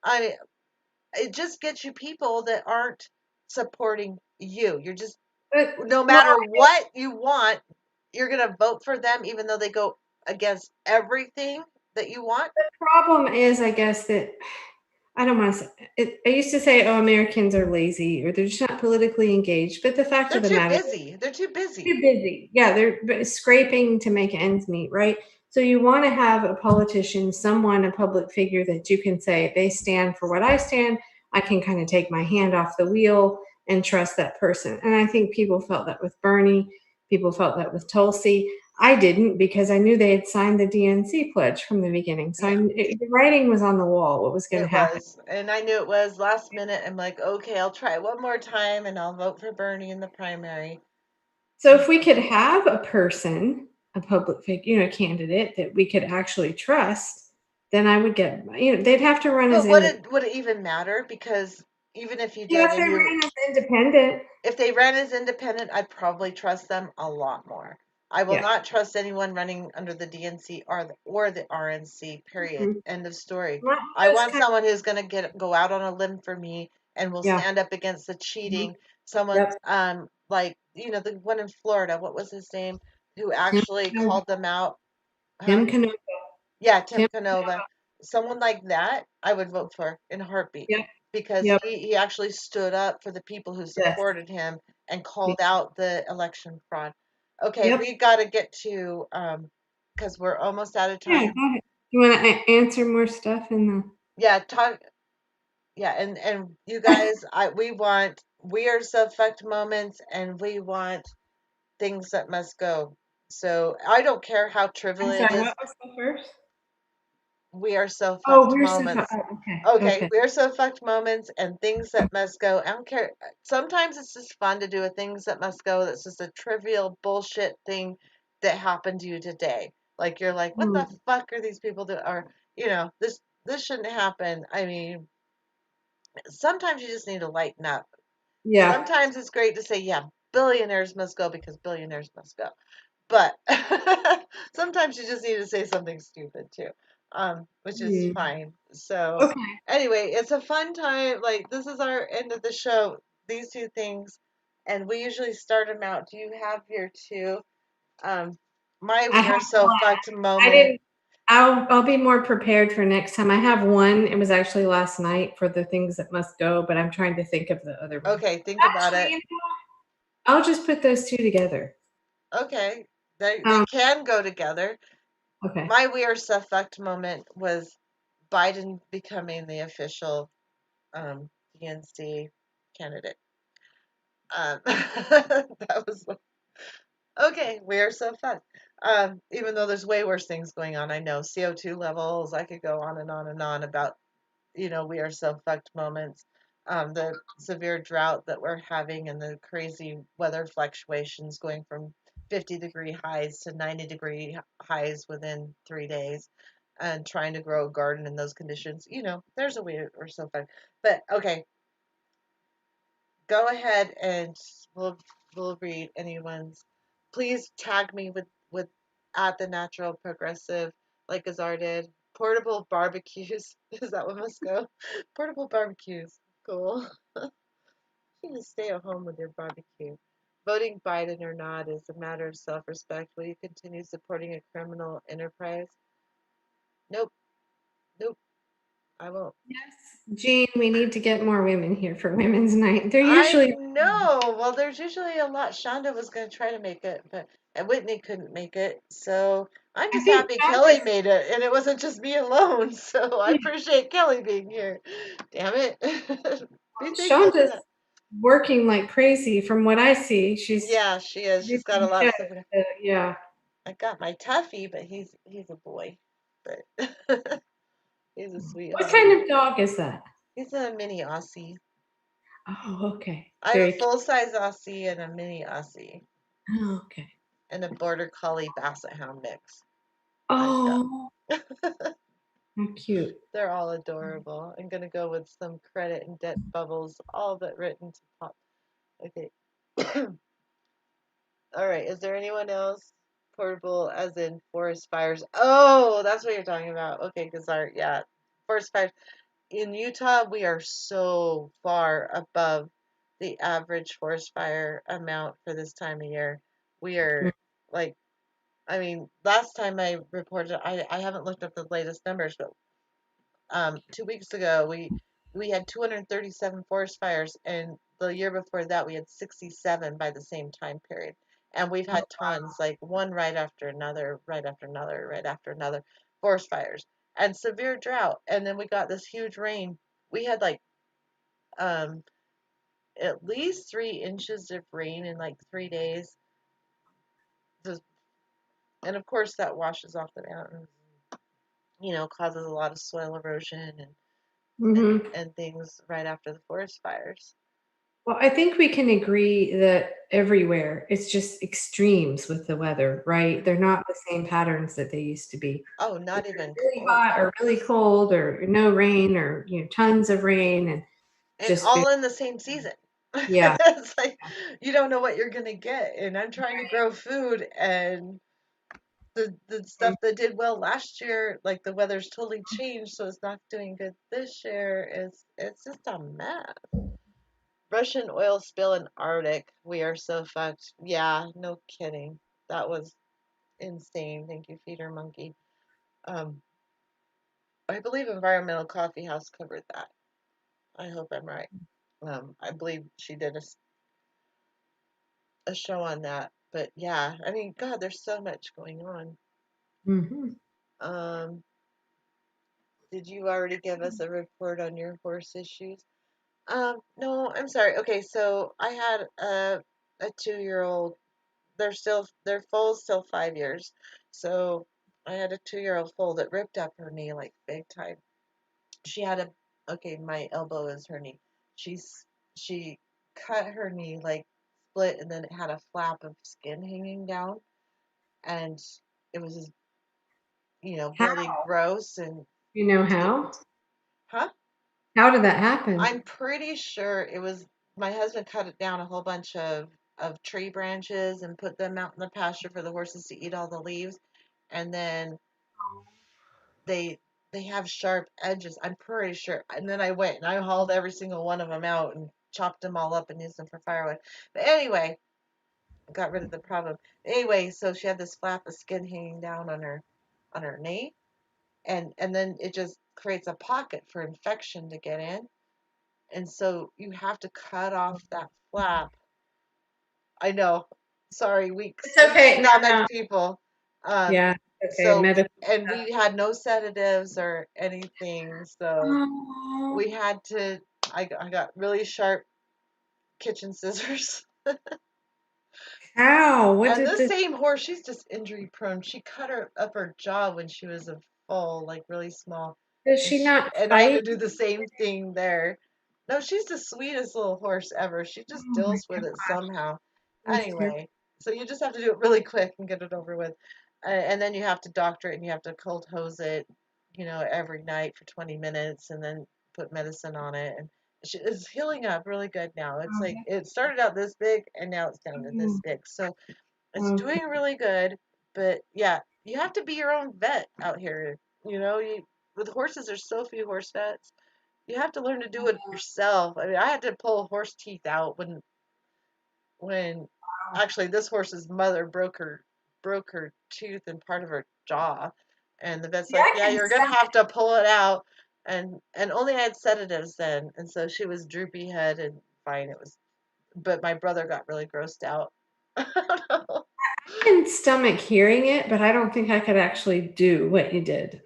I mean, it just gets you people that aren't supporting you. You're just But no well, matter what you want, you're gonna vote for them even though they go against everything that you want. the problem is, I guess that I don't want to say it. I used to say, "Oh, Americans are lazy or they're just not politically engaged." But the fact They're of the too matter, busy. They're too busy. too busy. Yeah, they're scraping to make ends meet, right? So you want to have a politician, someone, a public figure that you can say they stand for what I stand. I can kind of take my hand off the wheel and trust that person. And I think people felt that with Bernie. People felt that with Tulsi. I didn't because I knew they had signed the DNC pledge from the beginning. So Yeah, the writing was on the wall. What was going to it happen? was. And I knew it was last minute. I'm like, okay, I'll try it one more time and I'll vote for Bernie in the primary. So if we could have a person, a public figure, candidate that we could actually trust, then I would get, they'd have to run as But would independent. it even matter? Because even if you Yeah, did if they and you ran as independent. if they ran as independent, I'd probably trust them a lot more. I will Yeah. not trust anyone running under the DNC or the RNC. Period. Mhm. End of story. Not I those want kind. someone who's going to get go out on a limb for me and will Yeah. stand up against the Mhm. cheating. Someone's Yep. like the one in Florida. What was his name? Who Tim actually Canova. called them out? Huh? Tim Canova. Yeah, Tim Tim Canova. Canova. Someone like that, I would vote for in a heartbeat Yep. because Yep. he actually stood up for the people who Yes. supported him and Me called too. out the election fraud. Okay, Yep. we got to get to because we're almost out of Yeah. time. Go ahead. You want to answer more stuff in Yeah, talk. Yeah, and you guys, we are so fucked moments, and we want things that must go. So I don't care how trivial I'm it sorry, is. what was the first? We are so Oh, fucked we're so far. moments. Oh, okay. Okay, Okay. we are so fucked moments and things that must go. I don't care. Sometimes it's just fun to do a things that must go. That's just a trivial bullshit thing that happened to you today. Like you're like, what the Hmm. fuck are these people doing? Or this shouldn't happen. I mean, sometimes you just need to lighten up. Yeah. Sometimes it's great to say, yeah, billionaires must go because billionaires must go. But sometimes you just need to say something stupid too, which is Hmm. fine. So Okay. anyway, it's a fun time. Like this is our end of the show. These two things, and we usually start them out. Do you have your two? Um, my I we have are so one. fucked I moment. didn't. I'll be more prepared for next time. I have one. It was actually last night for the things that must go, but I'm trying to think of the other one. Okay, think about Actually, it. I'll just put those two together. Okay, they Um, can go together. okay. My we are so fucked moment was Biden becoming the official DNC candidate. That was okay. We are so fun. Even though there's way worse things going on, I know CO2 levels. I could go on and on and on about we are so fucked moments. The severe drought that we're having and the crazy weather fluctuations going from 50-degree highs to 90-degree highs within 3 days, and trying to grow a garden in those conditions. There's a way we're so fucked. But okay, go ahead and we'll read anyone's. Please tag me with at the natural progressive like Azar did. Portable barbecues. Is that what must go? Portable barbecues. Cool. You can stay at home with your barbecue. Voting Biden or not is a matter of self-respect. Will you continue supporting a criminal enterprise? Nope. Nope. I won't. Yes, Jean, we need to get more women here for Women's Night. They're I usually know. Well, there's usually a lot. Shonda was going to try to make it, but and Whitney couldn't make it. So I'm I just think happy Kelly Shonda's made it, and it wasn't just me alone. So I appreciate Kelly being here. Damn it. Be thankful for Shonda's that. working like crazy from what I see. She's Yeah, she is. She's got a everything lot of shows stuff. that, yeah. I got my Tuffy, but he's a boy, but he's a What sweetheart. kind of dog is that? He's a mini Aussie. Oh, okay. I have a Very cute. full size Aussie and a mini Aussie Oh, okay. and a border collie basset hound mix. I've got. Oh, how cute. They're all adorable. I'm gonna go with some credit and debt bubbles, all but written to pop. Okay. All right. Is there anyone else portable as in forest fires? Oh, that's what you're talking about. Okay, because our yeah, forest fires in Utah, we are so far above the average forest fire amount for this time of year. We Mm. are like, I mean, last time I reported, I haven't looked up the latest numbers, but 2 weeks ago we had 237 forest fires, and the year before that we had 67 by the same time period. And we've Oh, had tons, like one right after another, right after another, right after another, forest fires and severe drought. And then we got this huge rain. We had like um, at least 3 inches of rain in like 3 days. Just, and of course that washes off the mountains, causes a lot of soil erosion and, mhm. and things right after the forest fires. Well, I think we can agree that everywhere it's just extremes with the weather, right? They're not the same patterns that they used to be. Oh, not Either even really hot or really close. cold or no rain or tons of rain and And just all in the same season. yeah. It's like you don't know what you're gonna get. And I'm trying to grow food, and the stuff that did well last year, like the weather's totally changed, so it's not doing good this year. It's just a mess. Russian oil spill in Arctic. We are so fucked. Yeah, no kidding. That was insane. Thank you, Feeder Monkey. Um, I believe Environmental Coffee House covered that. I hope I'm right. I believe she did a show on that. But yeah, I mean, God, there's so much going on. Mhm. Um, did you already give us a report on your horse issues? No, I'm sorry. Okay, so I had a 2-year old. Their foal's still 5 years. So I had a 2-year old foal that ripped up her knee like big time. She had a okay, my elbow is her knee. She cut her knee like split, and then it had a flap of skin hanging down, and it was just, How? really gross and You know did how? huh? How did that happen? I'm pretty sure it was my husband cut it down a whole bunch of tree branches and put them out in the pasture for the horses to eat all the leaves, and then they they have sharp edges. I'm pretty sure. And then I went and I hauled every single one of them out and chopped them all up and used them for firewood. But anyway, got rid of the problem. Anyway, so she had this flap of skin hanging down on her knee, and then it just creates a pocket for infection to get in. And so you have to cut off that flap. I know. Sorry, It's we okay. treat that No, much no. people. Um, Yeah. Okay. so Medical and stuff. we had no sedatives or anything, so Oh, we had to. I got really sharp kitchen scissors. how? What And did this this? same horse, she's just injury prone. She cut her up her jaw when she was a foal, like really small, Does and she not I had fight? to do the same thing there. No, she's the sweetest little horse ever. She just Oh my deals with it gosh. somehow. I'm scared. Anyway, so you just have to do it really quick and get it over with, and then you have to doctor it and you have to cold hose it, every night for 20 minutes, and then put medicine on it. And it's healing up really good now. It's like it started out this big and now it's down to this Oh, big. So it's okay. doing really good, but yeah, you have to be your own vet out here. With horses, there's so few horse vets. You have to learn to do it yourself. I mean, I had to pull horse teeth out when actually this horse's mother broke her tooth and part of her jaw, and the vet's See, like, I "Yeah, can you're gonna stomach. have to pull it out." And only had sedatives then, and so she was droopy head and fine. It was, but my brother got really grossed out. I don't know. I can stomach hearing it, but I don't think I could actually do what you did.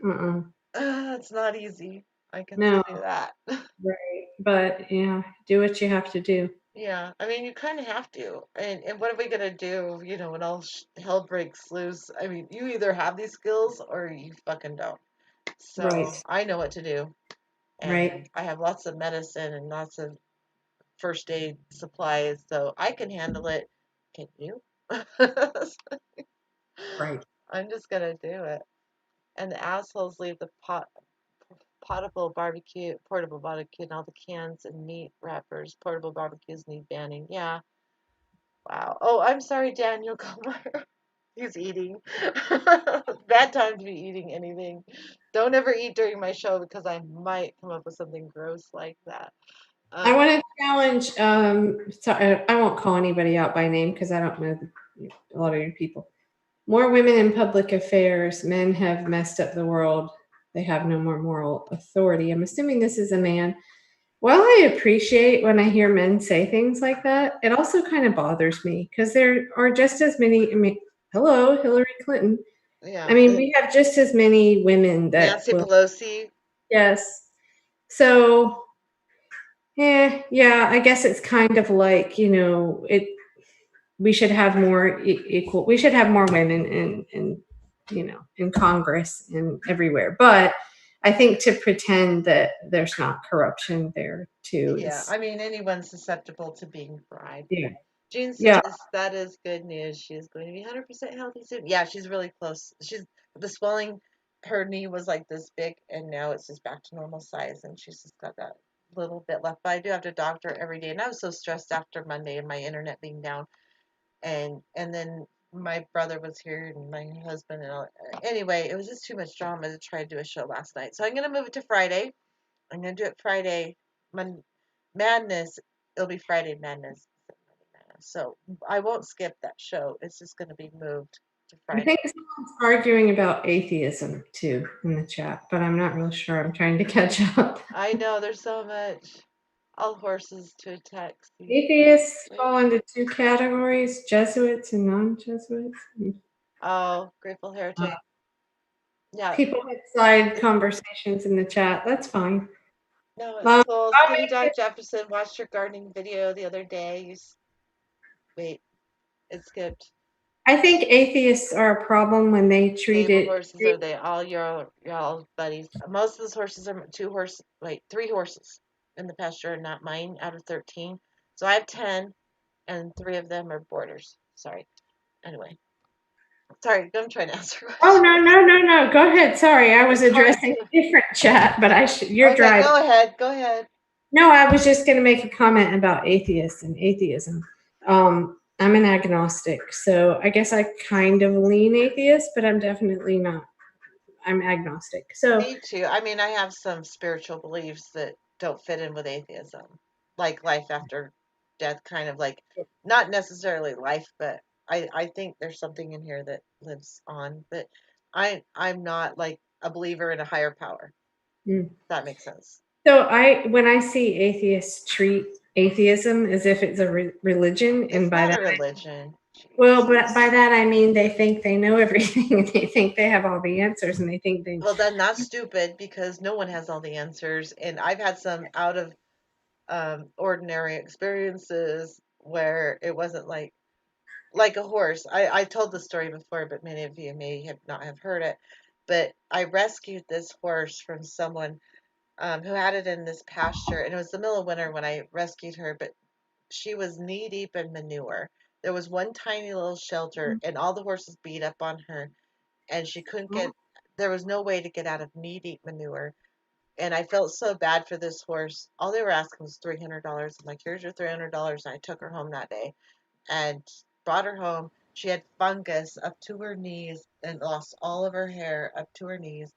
It's not easy. I can No, tell you that. right. But yeah, do what you have to do. Yeah, I mean, you kind of have to. And what are we gonna do, when all hell breaks loose? I mean, you either have these skills or you fucking don't. So Right, I know what to do, and right, I have lots of medicine and lots of first aid supplies, so I can handle it. Can you? right. I'm just gonna do it. And the assholes leave the portable barbecue, and all the cans and meat wrappers. Portable barbecues need banning. Yeah. Wow. Oh, I'm sorry, Daniel Comer. He's eating. Bad time to be eating anything. Don't ever eat during my show because I might come up with something gross like that. I Um, want to challenge. Sorry, I won't call anybody out by name because I don't know a lot of your people. More women in public affairs. Men have messed up the world. They have no more moral authority. I'm assuming this is a man. While I appreciate when I hear men say things like that, it also kind of bothers me because there are just as many. I mean, hello, Hillary Clinton. I yeah. mean, we have just as many women that Nancy will. Pelosi. Yes. So, yeah, I guess it's kind of like, we should have more equal, we should have more women in Congress and everywhere. But I think to pretend that there's not corruption there too Yeah, is, I mean, anyone's susceptible to being fried. yeah, Jean yeah. says that is good news. She is going to be 100% healthy soon. Yeah, she's really close. The swelling, her knee was like this big, and now it's just back to normal size, and she's just got that little bit left. But I do have to doctor every day, and I was so stressed after Monday and my internet being down, and then my brother was here and my husband and all. Anyway, it was just too much drama to try to do a show last night, so I'm gonna move it to Friday. I'm gonna do it Friday. Mon- Madness. It'll be Friday Madness. So I won't skip that show. It's just gonna be moved to I Friday. think someone's arguing about atheism too in the chat, but I'm not real sure. I'm trying to catch up. I know there's so much. All horses to attack. Atheists fall into two categories: Jesuits and non-Jesuits. Oh, Grateful Heretic. Yeah. People with side conversations in the chat. That's fine. No, it's Um, cool. I'll Skinny make it. Dog Jefferson watched your gardening video the other day. Wait, it skipped. I think atheists are a problem when they treat Stable it. horses, are they all your all buddies? Most of those horses are three horses in the pasture, are not mine out of 13. So I have 10, and three of them are boarders. Sorry. Anyway, sorry, I'm trying to answer Oh questions. no, no, no, no! Go ahead. Sorry, I was It's hard addressing to. a different chat, but you're Okay, driving. go ahead. Go ahead. No, I was just going to make a comment about atheists and atheism. I'm an agnostic, so I guess I kind of lean atheist, but I'm definitely not. I'm agnostic. So, Me too. I mean, I have some spiritual beliefs that don't fit in with atheism, like life after death, kind of like not necessarily life, but I think there's something in here that lives on. But I'm not like a believer in a higher power. mm. That makes sense. So I when I see atheists treat atheism as if it's a religion, and It's by not that, a religion. well, Jeez. but by that I mean they think they know everything, and they think they have all the answers, and they think they. Well, then that's stupid because no one has all the answers, and I've had some out of ordinary experiences where it wasn't like a horse. I told the story before, but many of you may have not have heard it. But I rescued this horse from someone who had it in this pasture, and it was the middle of winter when I rescued her. But she was knee deep in manure. There was one tiny little shelter, and all the horses beat up on her, and she couldn't get. There was no way to get out of knee deep manure, and I felt so bad for this horse. All they were asking was $300. I'm like, here's your $300, and I took her home that day and brought her home. She had fungus up to her knees and lost all of her hair up to her knees,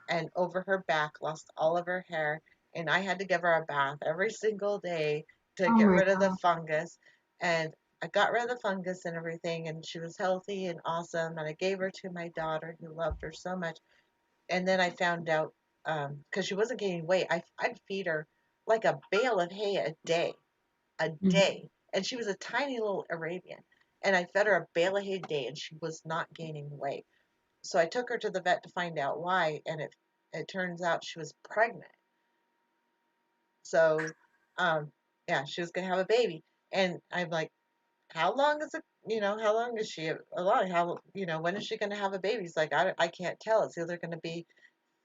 and over her back lost all of her hair. And I had to give her a bath every single day to Oh get my rid of the god! fungus. And I got rid of the fungus and everything, and she was healthy and awesome. And I gave her to my daughter who loved her so much. And then I found out because she wasn't gaining weight, I'd feed her like a bale of hay a day. And she was a tiny little Arabian. And I fed her a bale of hay a day, and she was not gaining weight. So I took her to the vet to find out why, and it turns out she was pregnant. So, yeah, she was gonna have a baby. And I'm like, how long is it? How long is she alive? When is she going to have a baby? He's like, I can't tell. It's either going to be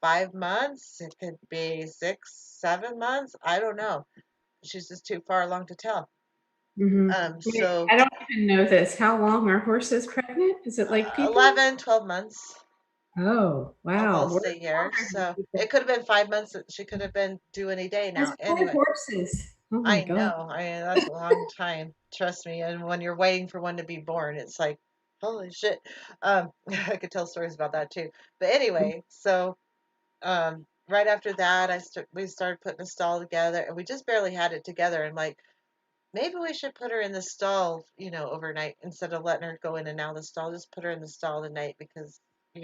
5 months, it could be 6, 7 months. I don't know. She's just too far along to tell. Hmm. So I don't even know this. How long are horses pregnant? Is it like people? 11, 12 months, Oh, wow. almost We're a year. longer than So people. it could have been 5 months. She could have been due any day Those now. poor Anyway, horses. Oh my I God. know. I mean, that's a long time. Trust me. And when you're waiting for one to be born, it's like, holy shit. I could tell stories about that too. But anyway, so right after that, we started putting a stall together, and we just barely had it together. And like, maybe we should put her in the stall, overnight instead of letting her go in and out of the stall. Just put her in the stall the night because, I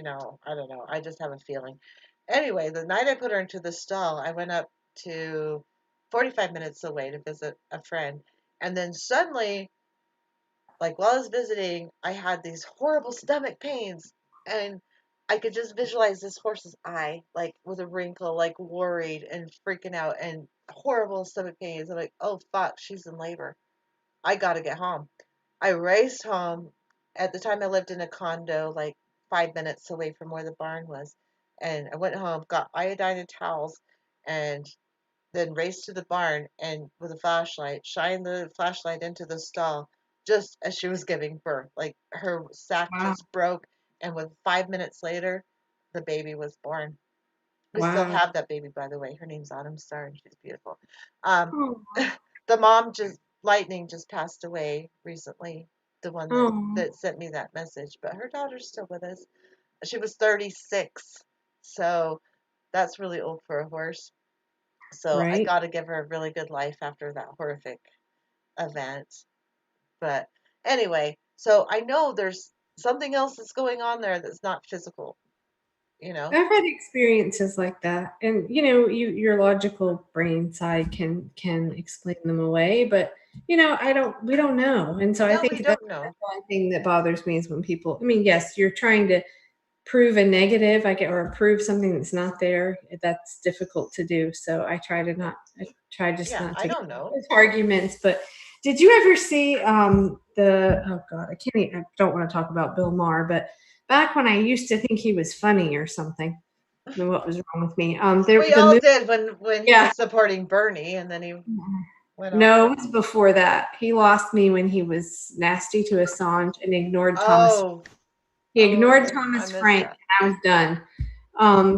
don't know. I just have a feeling. Anyway, the night I put her into the stall, I went up to 45 minutes away to visit a friend. And then suddenly, like while I was visiting, I had these horrible stomach pains. And I could just visualize this horse's eye, like with a wrinkle, like worried and freaking out and horrible stomach pains. I'm like, oh fuck, she's in labor. I gotta get home. I raced home. At the time, I lived in a condo, like 5 minutes away from where the barn was. And I went home, got iodine and towels, and then raced to the barn and with a flashlight, shined the flashlight into the stall just as she was giving birth. Like her sac Wow. just broke, and with 5 minutes later, the baby was born. We still Wow. have that baby, by the way. Her name's Autumn Star, and she's beautiful. Um, Oh, the mom just Lightning just passed away recently. The one that oh, that sent me that message, but her daughter's still with us. She was 36, so that's really old for a horse. So I right. got to give her a really good life after that horrific event. But anyway, so I know there's something else that's going on there that's not physical, you know? I've had experiences like that, and your logical brain side can explain them away, but I don't. We don't know, and so I No, think we that's don't know. the one thing that bothers me is when people. I mean, yes, you're trying to prove a negative, I get, or prove something that's not there. That's difficult to do, so I try to not. I try just Yeah, not I to get don't know. into arguments. But did you ever see the? Oh God, I can't. I don't want to talk about Bill Maher, but back when I used to think he was funny or something. I mean, what was wrong with me? We The all movie, did when he yeah. was supporting Bernie and then he went off No, the. it was before that. He lost me when he was nasty to Assange and ignored Thomas. Oh, He oh, ignored okay. I Thomas missed Frank, that. and I was done.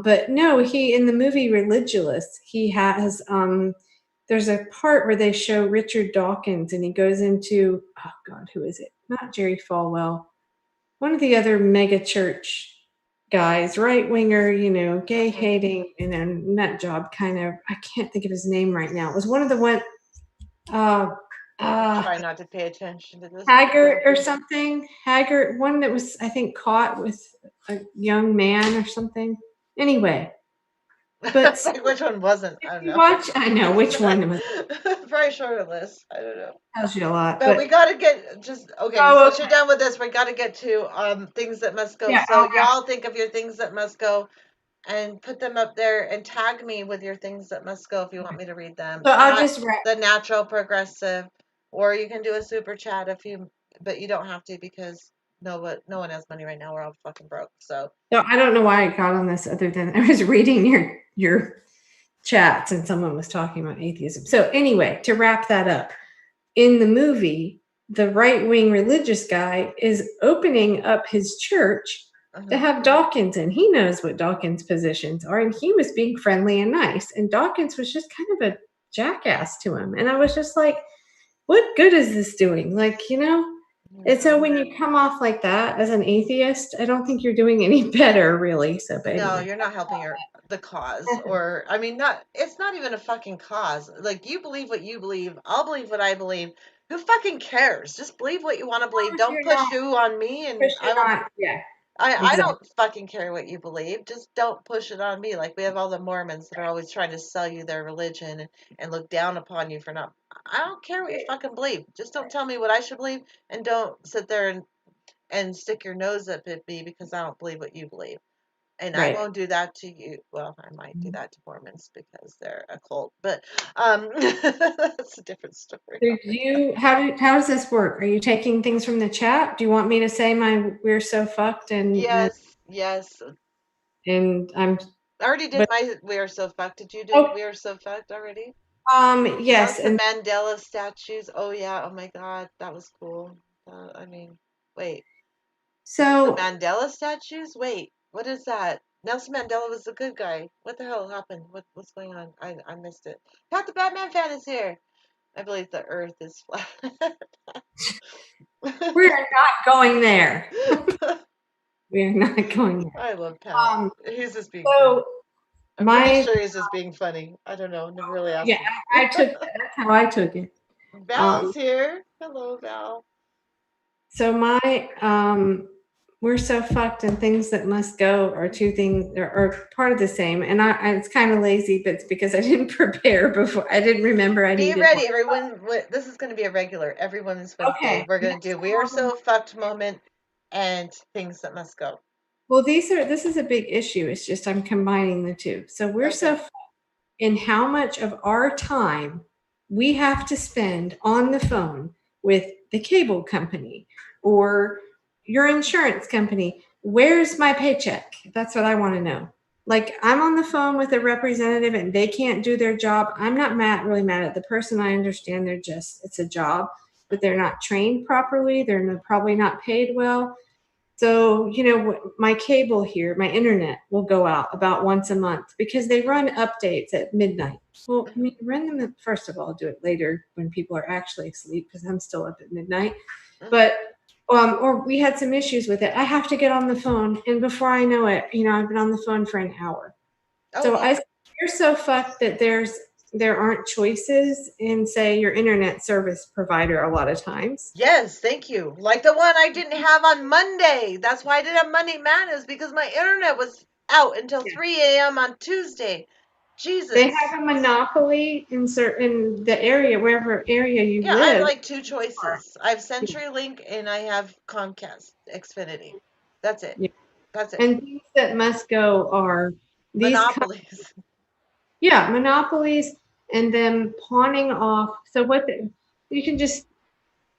But no, he in the movie Religulous, he has there's a part where they show Richard Dawkins and he goes into, oh God, who is it? Not Jerry Falwell. One of the other mega church guys, right winger, gay Hmm. hating, nut job kind of. I can't think of his name right now. It was one of the one uh I'll uh try not to pay attention to this Haggart now. or something. Haggart, one that was I think caught with a young man or something. Anyway, but so Like which one wasn't? if I don't you know. watch, I know which one was Probably shorter list. I don't know. tells you a lot, But but we gotta get just okay. oh, Since you're okay, done with this, we gotta get to things that must go. yeah, So y'all think of your things that must go and put them up there and tag me with your things that must go if you want me to read them so I'll at just wrap. the natural progressive, or you can do a super chat if you, but you don't have to because no one has money right now. We're all fucking broke. So So I don't know why I got on this other than I was reading your chats and someone was talking about atheism. So anyway, to wrap that up, in the movie, the right wing religious guy is opening up his church to uh have Dawkins in. He knows what Dawkins' positions are, and he was being friendly and nice. And Dawkins was just kind of a jackass to him. And I was just like, what good is this doing? And so when you come off like that as an atheist, I don't think you're doing any better, really. So, but no, anyway, you're not helping the cause, or I mean, not. It's not even a fucking cause. Like you believe what you believe. I'll believe what I believe. Who fucking cares? Just believe what you want to believe. as long as Don't you're push not you on me, and I pushing won't. on, yeah, I exactly. don't fucking care what you believe. Just don't push it on me. Like we have all the Mormons that are always trying to sell you their religion and look down upon you for not. I don't care what you fucking believe. Just don't tell me what I should believe, and don't sit there and stick your nose up at me because I don't believe what you believe. And I Right. won't do that to you. Well, I might do that to Mormons because they're a cult, but that's a different story. Did you how does this work? Are you taking things from the chat? Do you want me to say my we're so fucked Yes, yes. and I'm I already did but my We Are So Fucked. Did you do oh We Are So Fucked already? yes Nelson and Mandela statues. Oh yeah. Oh my God, that was cool. I mean, wait. The so Mandela statues? Wait, what is that? Nelson Mandela was the good guy. What the hell happened? What's going on? I missed it. Pat the Batman fan is here. I believe the Earth is flat. we're not going there. We're not going there. I love Pat. Um He's just being funny. so I'm pretty my sure he's just being funny. I don't know. Never really yeah, asked him. I took that. That's how I took it. Val Um is here. Hello, Val. so my we're so fucked and things that must go are two things are part of the same. And it's kind of lazy, but it's because I didn't prepare before. I didn't remember I Be needed one. ready, everyone. This is going to be a regular every Women's Wednesday. Okay. We're going to do We Are So Fucked moment and things that must go. Well, this is a big issue. It's just I'm combining the two. So we're Okay. so in how much of our time we have to spend on the phone with the cable company or your insurance company. Where's my paycheck? That's what I want to know. Like I'm on the phone with a representative and they can't do their job. I'm not really mad at the person. I understand it's a job, but they're not trained properly. They're probably not paid well. So, my cable here, my internet will go out about once a month because they run updates at midnight. Well, I Mhm, mean, run them first of all, do it later when people are actually asleep because I'm still up at midnight. mhm. But, or we had some issues with it. I have to get on the phone. And before I know it, I've been on the phone for an hour. Oh, So yeah. you're so fucked that there aren't choices in, say, your internet service provider a lot of times. Yes, thank you. Like the one I didn't have on Monday. That's why I didn't have Monday Madness because my internet was out until 3 a.m. on Tuesday. They Jesus. have a monopoly in certain the area, wherever area you Yeah, I have live. like two choices. I have CenturyLink and I have Comcast Xfinity. That's it. Yeah. That's it. And things that must go are these, Monopolies. yeah, monopolies and them pawning off. So you can just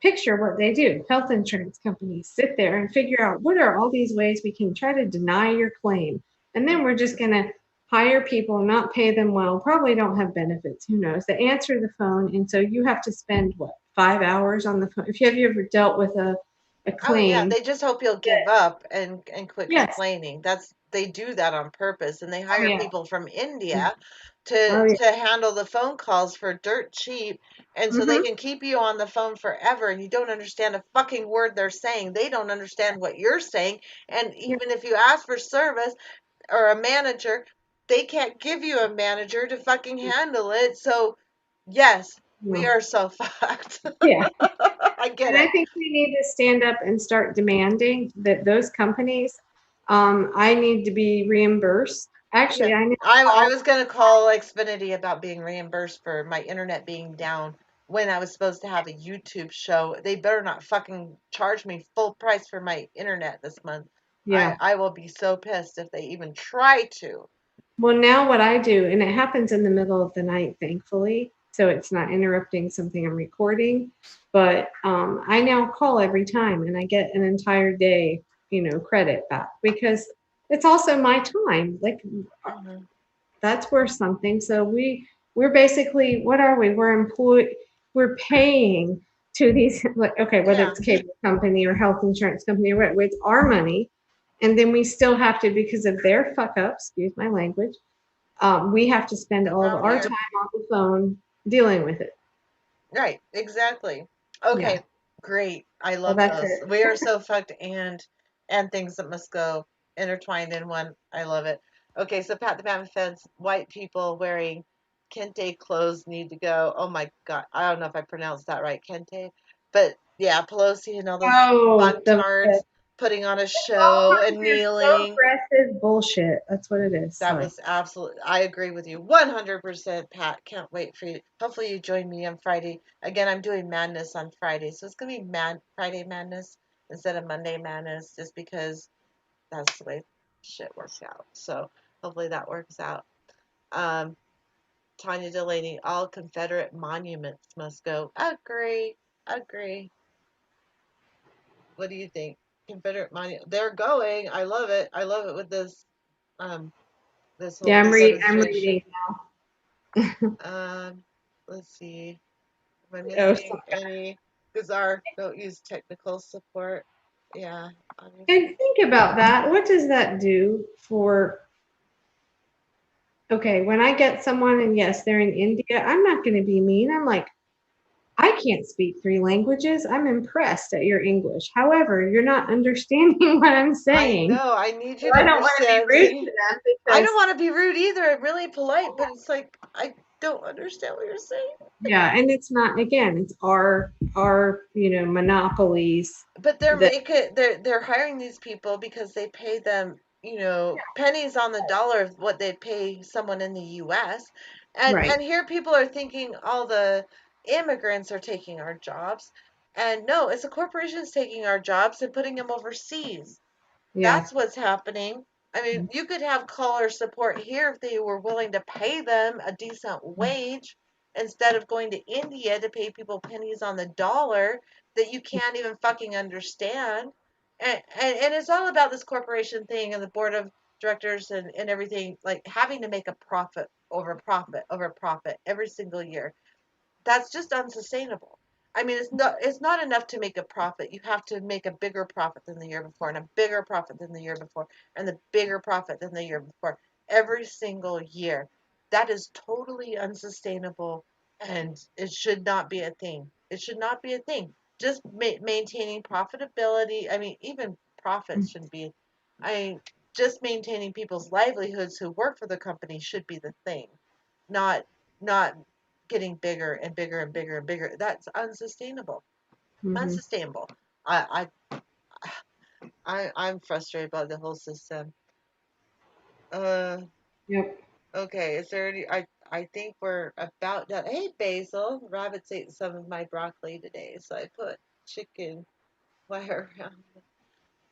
picture what they do. Health insurance companies sit there and figure out what are all these ways we can try to deny your claim. And then we're just going to hire people, not pay them well, probably don't have benefits, who knows, they answer the phone. And so you have to spend, what, 5 hours on the phone? If you have you ever dealt with a Oh yeah, claim, they just hope you'll give up and quit yes. complaining. They do that on purpose, and they Oh, hire yeah. people from Yeah. India Oh, yeah. to handle the phone calls for dirt cheap, and so they Mm-hmm. can keep you on the phone forever, and you don't understand a fucking word they're saying. They don't understand what you're saying, and Yeah. even if you ask for service or a manager, they can't give you a manager to fucking handle it. So, yes, we No. are so fucked. Yeah. I get And I it. think we need to stand up and start demanding that those companies, I need to be reimbursed. Yeah, Actually, I now I call, was gonna call Xfinity about being reimbursed for my internet being down when I was supposed to have a YouTube show. They better not fucking charge me full price for my internet this month. yeah. I will be so pissed if they even try to. Well, now what I do, and it happens in the middle of the night, thankfully, so it's not interrupting something I'm recording. But I now call every time, and I get an entire day, credit back because it's also my time. Like Hmm. that's worth something. So we're basically, what are we? We're paying to these, like, okay, whether Yeah, it's cable company or health insurance company or whatever, it's our money. And then we still have to, because of their fuck up, excuse my language, we have to spend all of around our here. time on the phone dealing with it. Right, exactly. Yeah. Okay, great. I Well, love that's those. We it. are so fucked and things that must go intertwined in one. I love it. Okay, so Pat the Pan fence, white people wearing kente clothes need to go. Oh my God. I don't know if I pronounced that right, kente. But yeah, Pelosi and all those Oh, the fucktards putting on a oh, show and you're kneeling. progressive bullshit. That's what it is. That Sorry. was absolutely, I agree with you 100%, Pat. Can't wait for you. Hopefully, you join me on Friday. Again, I'm doing Madness on Friday. So it's going to be Friday Madness instead of Monday Madness, just because that's the way. shit worked out. So hopefully that works out. Um, Tanya Delaney, all Confederate monuments must go. Agree. Agree. What do you think? Confederate monument. They're going. I love it. I love it with this um this whole Yeah, this I'm administration. reading. Um, let's see. Am I Oh, missing any? Because our don't use technical support. Yeah, and obviously. think about that. What does that do for, okay, when I get someone and yes, they're in India, I'm not going to be mean. I'm like, I can't speak three languages. I'm impressed at your English. However, you're not understanding what I'm I saying. know. I need So you to I don't want to be understand rude to me. them I because, don't want to be rude either. I'm really polite, but it's like I don't understand what you're saying. yeah, and it's not, again, it's our, monopolies But they're that, making they're hiring these people because they pay them, pennies on the dollar of what they pay someone in the US. right. And here people are thinking all the immigrants are taking our jobs. And no, it's the corporations taking our jobs and putting them overseas. Yeah. That's what's happening. I mean, you could have caller support here if they were willing to pay them a decent wage instead of going to India to pay people pennies on the dollar that you can't even fucking understand. And it's all about this corporation thing and the board of directors and everything, like having to make a profit over profit over profit every single year. That's just unsustainable. I mean, it's not enough to make a profit. You have to make a bigger profit than the year before, and a bigger profit than the year before, and the bigger profit than the year before every single year. That is totally unsustainable, and it should not be a thing. It should not be a thing. Just maintaining profitability. I mean, even profits shouldn't be. I mean, just maintaining people's livelihoods who work for the company should be the thing, not not getting bigger and bigger and bigger and bigger. That's unsustainable. Mm-hmm. Unsustainable. I'm frustrated by the whole system. Uh, Yep. okay. Is there any? I think we're about done. Hey, Basil. Rabbits ate some of my broccoli today, so I put chicken wire around.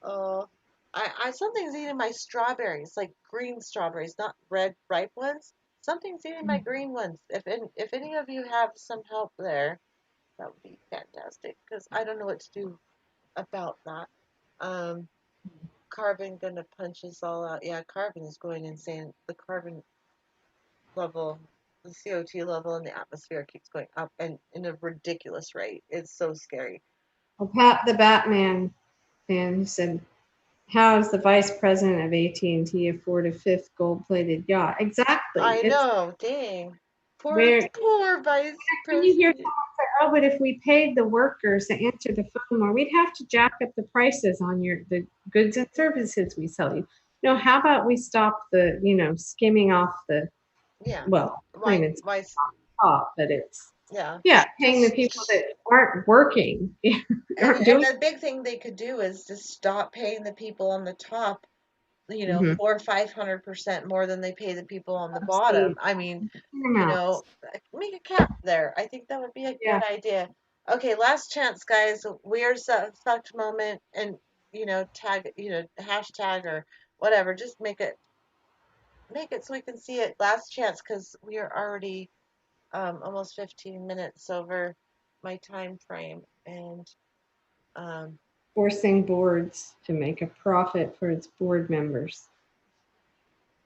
Oh, I something's eating my strawberries, like green strawberries, not red ripe ones. Something's eating my green ones. If any of you have some help there, that would be fantastic because I don't know what to do about that. Um, Carbon gonna punch us all out. Yeah, carbon is going insane. The carbon level, the CO2 level in the atmosphere keeps going up and in a ridiculous rate. It's so scary. Well, Pat, the Batman fan, who said, "How does the vice president of AT&T afford a fifth gold-plated yacht?" Exactly. I It's know, dang. Poor, where poor vice when you hear president. someone say, "Oh, but if we paid the workers to answer the phone more, we'd have to jack up the prices on the goods and services we sell you." How about we stop the, skimming off the, Yeah. well, I mean, it's Why, top, but it's, yeah. yeah, paying the people Just that aren't working, aren't and doing. the big thing they could do is just stop paying the people on the top, Mm-hmm. 400-500% more than they pay the people on the bottom. Absolutely. I mean, Amounts. make a cap there. I think that would be a Yeah. good idea. Okay, last chance, guys. Weird sucked moment, and tag, hashtag or whatever. Just make it so we can see it. Last chance, because we are already almost 15 minutes over my time frame, and um, Forcing boards to make a profit for its board members.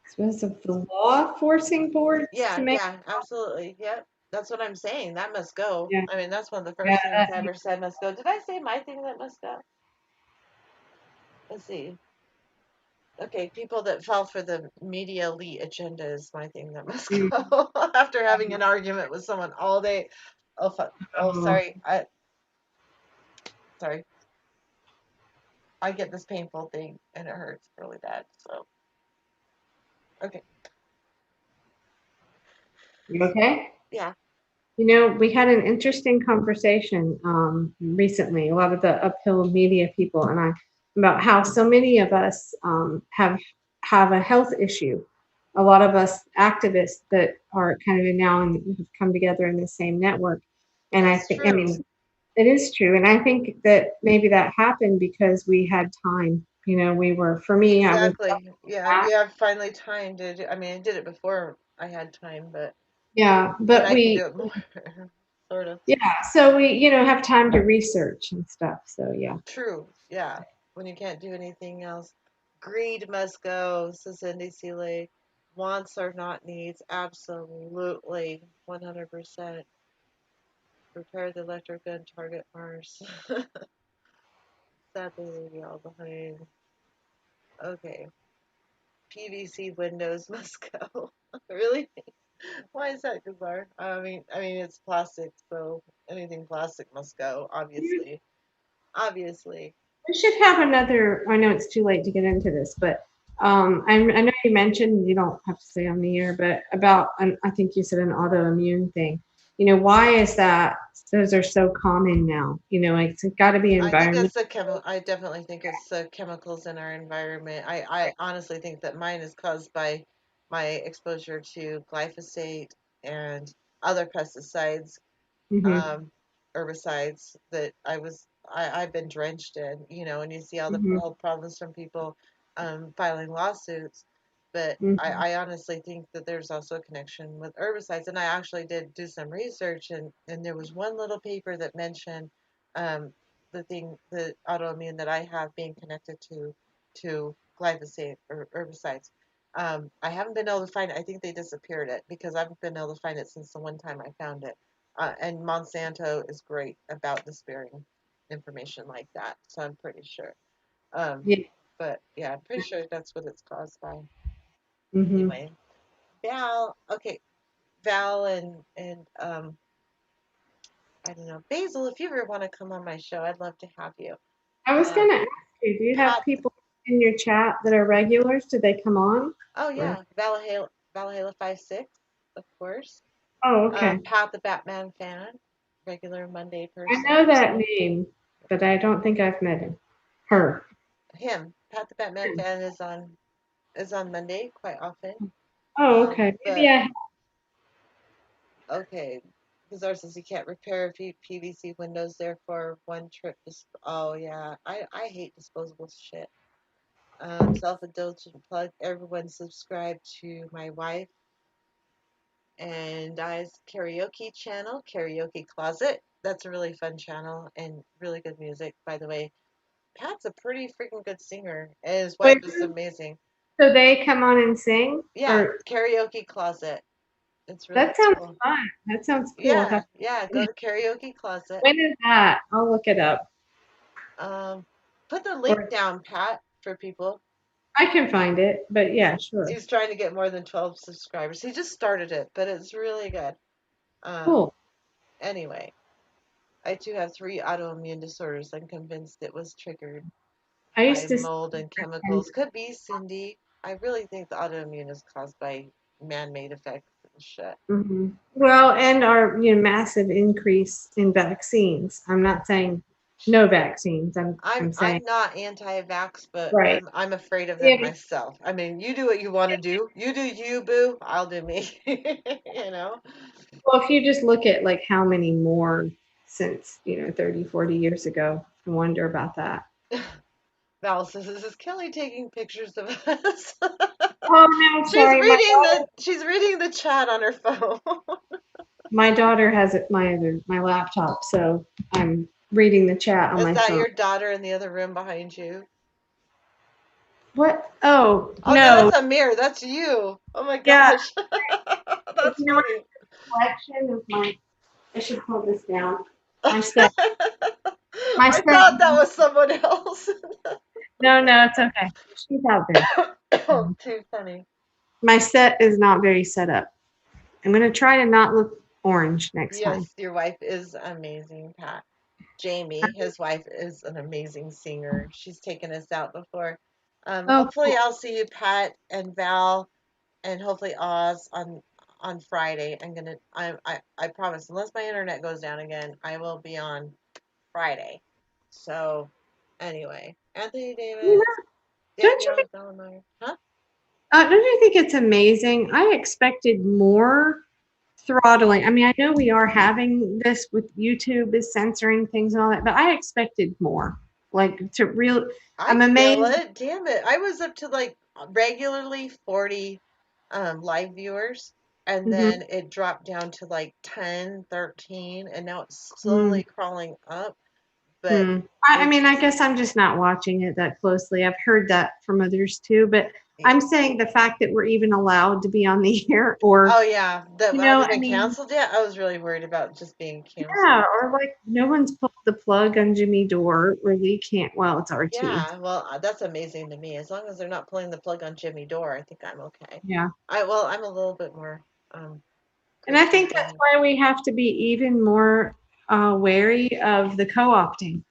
So is the law forcing boards to yeah, make? yeah, absolutely. Yep. That's what I'm saying. That must go. Yeah, I mean, that's one of the yeah, first things I ever said must go. Did I say my thing that must go? Let's see. Okay, people that fall for the media elite agenda is my thing that must mm, go. After having an argument with someone all day. Oh, fuck. Oh, oh, sorry. Sorry. I get this painful thing and it hurts really bad. So, okay. you okay? Yeah. We had an interesting conversation recently, a lot of the uphill media people and I, about how so many of us have a health issue. A lot of us activists that are kind of now and have come together in the same network. And I That's think, I true. mean, it is true. And I think that maybe that happened because we had time. We were, for me, I was, Exactly. Yeah, you have finally time to do. I mean, I did it before I had time, but yeah, and but I can we, do it more, sort of. yeah, so we, have time to research and stuff. So yeah. True. Yeah. When you can't do anything else, greed must go, says Cindy Seeley. Wants are not needs. Absolutely. 100%. Prepare the electric gun, target Mars. Sadly, leave you all behind. Okay. PVC windows must go. Really? Why is that bizarre? I mean, it's plastic, so anything plastic must go. Obviously, obviously. We should have another. I know it's too late to get into this, but I know you mentioned, you don't have to say on the air, but about I think you said an autoimmune thing. Why is that? Those are so common now. Like it's got to be I think environment. it's the chemical. I definitely think it's the chemicals in our environment. I honestly think that mine is caused by my exposure to glyphosate and other pesticides, Hmm. um, herbicides that I've been drenched in, and you see all the Hmm. health problems from people filing lawsuits. But Hmm. I honestly think that there's also a connection with herbicides. And I actually did do some research, and there was one little paper that mentioned um, the autoimmune that I have being connected to glyphosate or herbicides. I haven't been able to find it. I think they disappeared it because I haven't been able to find it since the one time I found it. And Monsanto is great about disappearing information like that, so I'm pretty sure. Um, Yeah. but yeah, I'm pretty sure that's what it's caused by. Hmm. Anyway, Val, okay, Val and I don't know, Basil. If you ever want to come on my show, I'd love to have you. I was Um, gonna ask you, do you have Pat, people in your chat that are regulars? Do they come on? oh Or yeah, Valhalla 56, of course. oh, okay. Pat the Batman fan, regular Monday I person. know that name, but I don't think I've met him. Her. Him, Pat the Batman fan is on Monday quite often. Oh, okay. Maybe But I. okay, Bizarre says you can't repair a PVC windows, therefore one trip. Oh yeah, I hate disposable shit. Self-indulgent plug. Everyone subscribe to my wife and I's karaoke channel, Karaoke Closet. That's a really fun channel and really good music, by the way. Pat's a pretty freaking good singer, and his wife Wait, is amazing. so they come on and sing, Yeah, or Karaoke Closet. It's really that sounds cool. fun. That sounds cool. Yeah, yeah. Go to Karaoke Closet. When is that? I'll look it up, Um, put the link or down, Pat, for people. I can find it. But He's yeah, sure. he's trying to get more than 12 subscribers. He just started it, but it's really good. Um, Cool. anyway, I too have three autoimmune disorders. I'm convinced it was triggered I by used to. mold and chemicals. Could be, Cindy. I really think the autoimmune is caused by man-made effects and shit. Well, and our massive increase in vaccines. I'm not saying no vaccines. I'm saying I'm not anti-vax, but right. I'm afraid of them Yeah. myself. I mean, you do what you want to do. You do you, boo. I'll do me. you know. Well, if you just look at like how many more since 30, 40 years ago, I wonder about that. Val says, "Is Kelly taking pictures of us?" Oh no, she's sorry. reading the chat on her phone. My daughter has it my laptop, so I'm reading the chat on Is my that phone. your daughter in the other room behind you? What? Oh Oh no, no. that's a mirror. That's you. Oh my Yeah, gosh, that's what? funny. Collection of my. I should hold this down. My set. My I set. thought that was someone else. No, no, it's okay. She's out there. Too funny. My set is not very set up. I'm gonna try to not look orange next time. Yes, your wife is amazing, Pat. Jamie, his wife, is an amazing singer. She's taken us out before. Oh, Hopefully, cool. I'll see you, Pat and Val, and hopefully Oz on Friday. I promise, unless my internet goes down again, I will be on Friday. So anyway, Anthony You Davis, know, don't you Danielle think? Bellamar, huh? Don't you think it's amazing? I expected more throttling. I mean, I know we are having this with YouTube is censoring things and all that, but I expected more. Like to real, I I'm feel amazed. it. Damn it. I was up to like regularly 40 live viewers, and Mhm. then it dropped down to like 10, 13, and now it's Mm. slowly crawling up, but Hmm. I it's mean, I guess I'm just not watching it that closely. I've heard that from others too, but I'm saying the fact that we're even allowed to be on the air, or oh yeah, that you know, hasn't I been mean, canceled yet. I was really worried about just being yeah, canceled. or like no one's pulled the plug on Jimmy Dore, or we can't. Well, it's RT. Yeah, well, that's amazing to me. As long as they're not pulling the plug on Jimmy Dore, I think I'm okay. Yeah. I'm a little bit more And I Christian think than that's you. why we have to be even more wary of the co-opting,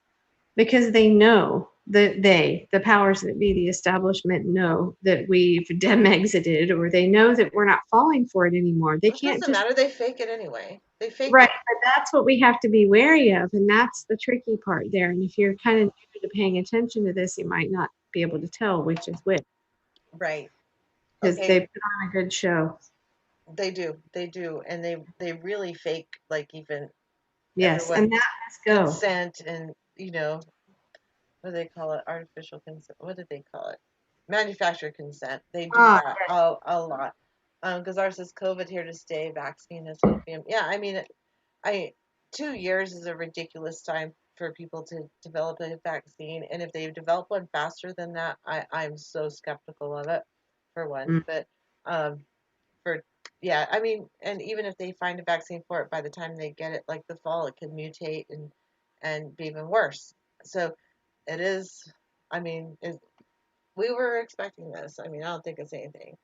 because they know that the powers that be, the establishment, know that we've dem exited, or they know that we're not falling for it anymore. They It can't doesn't just matter. They fake it anyway. They fake right. it. But that's what we have to be wary of, and that's the tricky part there. And if you're kind of new to paying attention to this, you might not be able to tell which is which Right. because Okay. they put on a good show. They do. They do. And they really fake like even Yes, and everyone's that must go. consent and what do they call it? Artificial consent. What did they call it? Manufactured consent. They do Ah, that a lot. Because ours is COVID here to stay. Vaccine is opium. Yeah, I mean, I 2 years is a ridiculous time for people to develop a vaccine, and if they develop one faster than that, I'm so skeptical of it, for one. mm, But um, for yeah, I mean, and even if they find a vaccine for it, by the time they get it, like the fall, it can mutate and be even worse. So it is. I mean, we were expecting this. I mean, I don't think it's anything.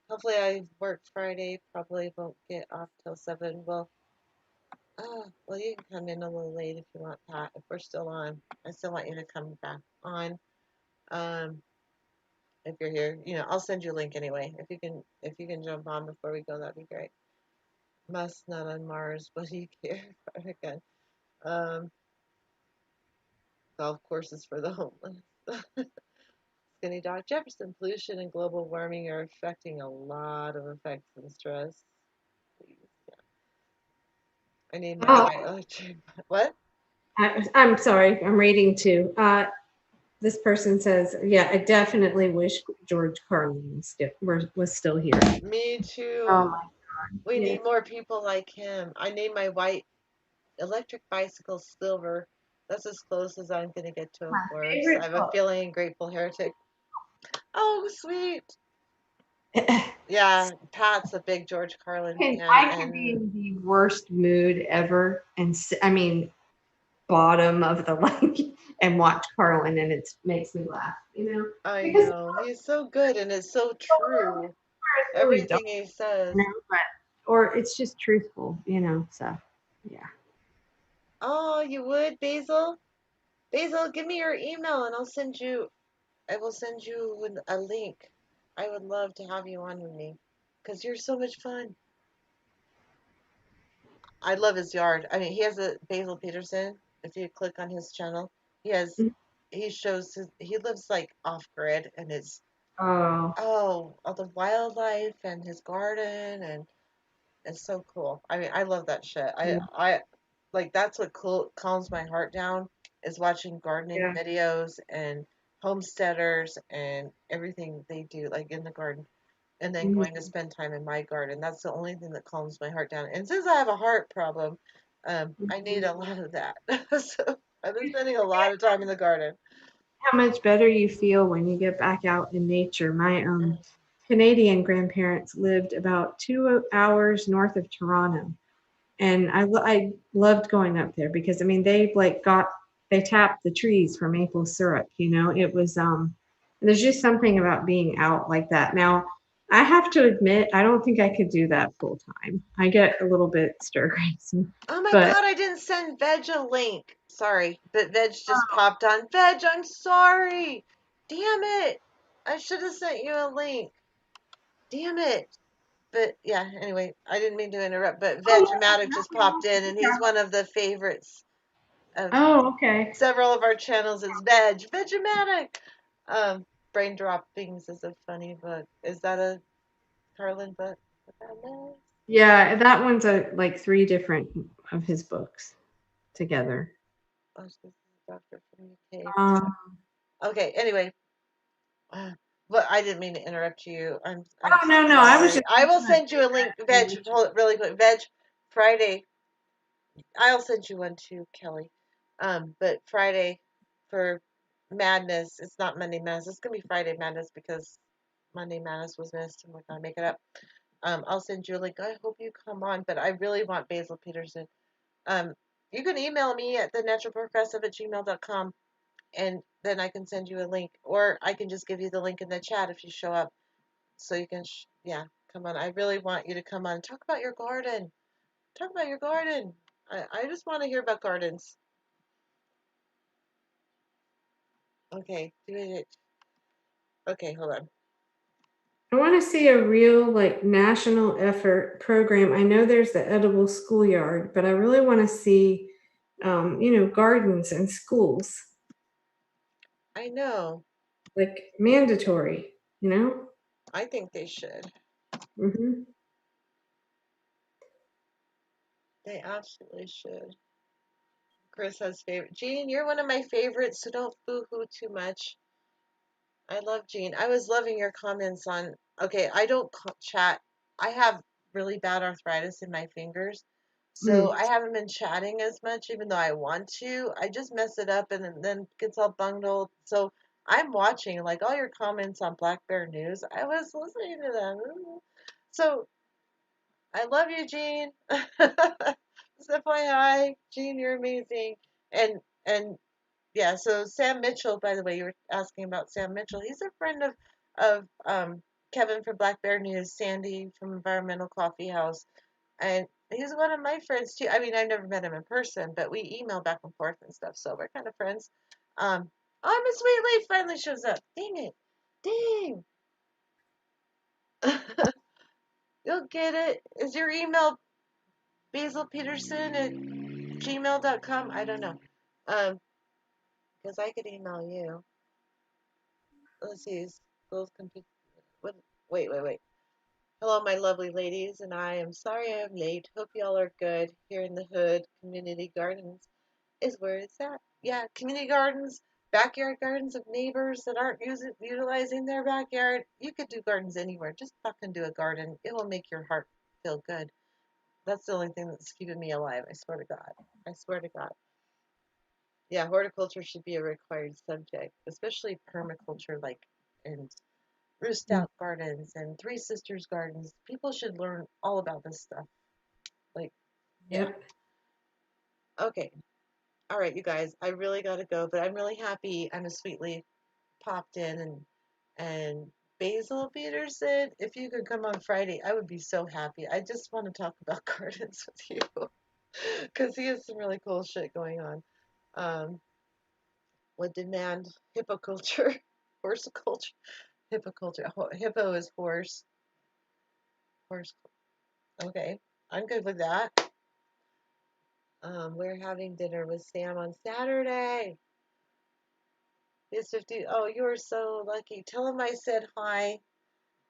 Hopefully, I work Friday. Probably won't get off till 7. Well, you can come in a little late if you want, Pat. If we're still on, I still want you to come back on. Um, if you're here, I'll send you a link anyway. If you can jump on before we go, that'd be great. Must not on Mars, but he cares. Again, um, golf courses for the homeless. Skinny Doc Jefferson, pollution and global warming are affecting a lot of effects and stress. Please, yeah. I need my oh, white electric. What? I'm sorry. I'm reading too. This person says, "Yeah, I definitely wish George Carlin was still here." Me Oh too. my, We yeah. need more people like him. I named my white electric bicycle Silver. That's as close as I'm going to get to a horse. I Favorite have a book. feeling Grateful Heretic. Oh, sweet. Yeah, Pat's a big George Carlin fan, I can be and in the worst mood ever, and I mean, bottom of the like, and watch Carlin, and it makes me laugh. I Because know he's so good, and it's so it's true. really dark, Everything he says. but or it's just truthful. So yeah. Oh, you would, Basil? Basil, give me your email, and I will send you a link. I would love to have you on with me, because you're so much fun. I love his yard. I mean, he has a Basil Peterson. If you click on his channel, he has he lives like off grid, and it's Oh, all the wildlife and his garden, and it's so cool. I mean, I love that shit. I like that's what calms my heart down is watching gardening yeah. videos and homesteaders and everything they do like in the garden, and then going to Mhm. spend time in my garden. That's the only thing that calms my heart down. And since I have a heart problem, I need a lot of that. So I've been spending a lot of time in the garden. How much better you feel when you get back out in nature. My Canadian grandparents lived about 2 hours north of Toronto, and I loved going up there because I mean they tapped the trees for maple syrup. It was there's just something about being out like that. Now I have to admit I don't think I could do that full time. I get a little bit stir crazy, Oh my but God, I didn't send Veg a link. Sorry, but Veg just popped on. Veg, I'm sorry. Damn it. I should have sent you a link. Damn it. But yeah, anyway, I didn't mean to interrupt, but oh, Vegematic just popped in, and he's one of the favorites of oh, okay. several of our channels. It's Vegematic. Um, Brain Droppings is a funny book. Is that a Carlin book? Yeah, that one's like three different of his books together. doctor from UK. Um, Okay, anyway, but I didn't mean to interrupt you. I'm oh no, I was sorry. just I will send you a link. Veg, hold it really quick. Veg Friday. I'll send you one too, Kelly. But Friday for Madness. It's not Monday Madness. It's gonna be Friday Madness because Monday Madness was missed, and we're gonna make it up. I'll send you a link. I hope you come on, but I really want Basil Peterson. Um, you can email me at thenaturalprogressive@gmail.com, and then I can send you a link, or I can just give you the link in the chat if you show up, so you can, yeah, come on. I really want you to come on and talk about your garden. Talk about your garden. I just want to hear about gardens. Okay, do it. Okay, hold on. I want to see a real like national effort program. I know there's the edible schoolyard, but I really want to see, gardens in schools, I know. like mandatory. You know. I think they should. Hmm. They absolutely should. Chris has favorite. Jean, you're one of my favorites, so don't boo-hoo too much. I love Jean. I was loving your comments on. Okay, I don't chat. I have really bad arthritis in my fingers, so Mm. I haven't been chatting as much, even though I want to. I just mess it up and then it gets all bungled. So I'm watching like all your comments on Black Bear News. I was listening to them. So I love you, Jean. Just FYI, Jean, you're amazing. And yeah, so Sam Mitchell, by the way, you were asking about Sam Mitchell. He's a friend of Kevin from Black Bear News, Sandy from Environmental Coffee House, and he's one of my friends too. I mean, I've never met him in person, but we email back and forth and stuff, so we're kind of friends. Oh, Miss Wheatley finally shows up. Dang it, dang. You'll get it. Is your email basilpeterson@gmail.com? I don't know. Um, because I could email you. Let's see. Schools compete. What? Wait. Hello, my lovely ladies, and I am sorry I am late. Hope y'all are good. Here in the hood, community gardens is where it's at. Yeah, community gardens, backyard gardens of neighbors that aren't utilizing their backyard. You could do gardens anywhere. Just fucking do a garden. It will make your heart feel good. That's the only thing that's keeping me alive. I swear to God. I swear to God. Yeah, horticulture should be a required subject, especially permaculture, like and roost out gardens and Three Sisters gardens. People should learn all about this stuff. Like, yeah. Yep. Okay. All right, you guys. I really gotta go, but I'm really happy Anna Sweetly popped in and Basil Peterson. If you could come on Friday, I would be so happy. I just want to talk about gardens with you because he has some really cool shit going on. Um, would demand hippoculture, horticulture, hippoculture. Hippo is horse. Horse. Okay, I'm good with that. We're having dinner with Sam on Saturday. He's 50. Oh, you're so lucky. Tell him I said hi.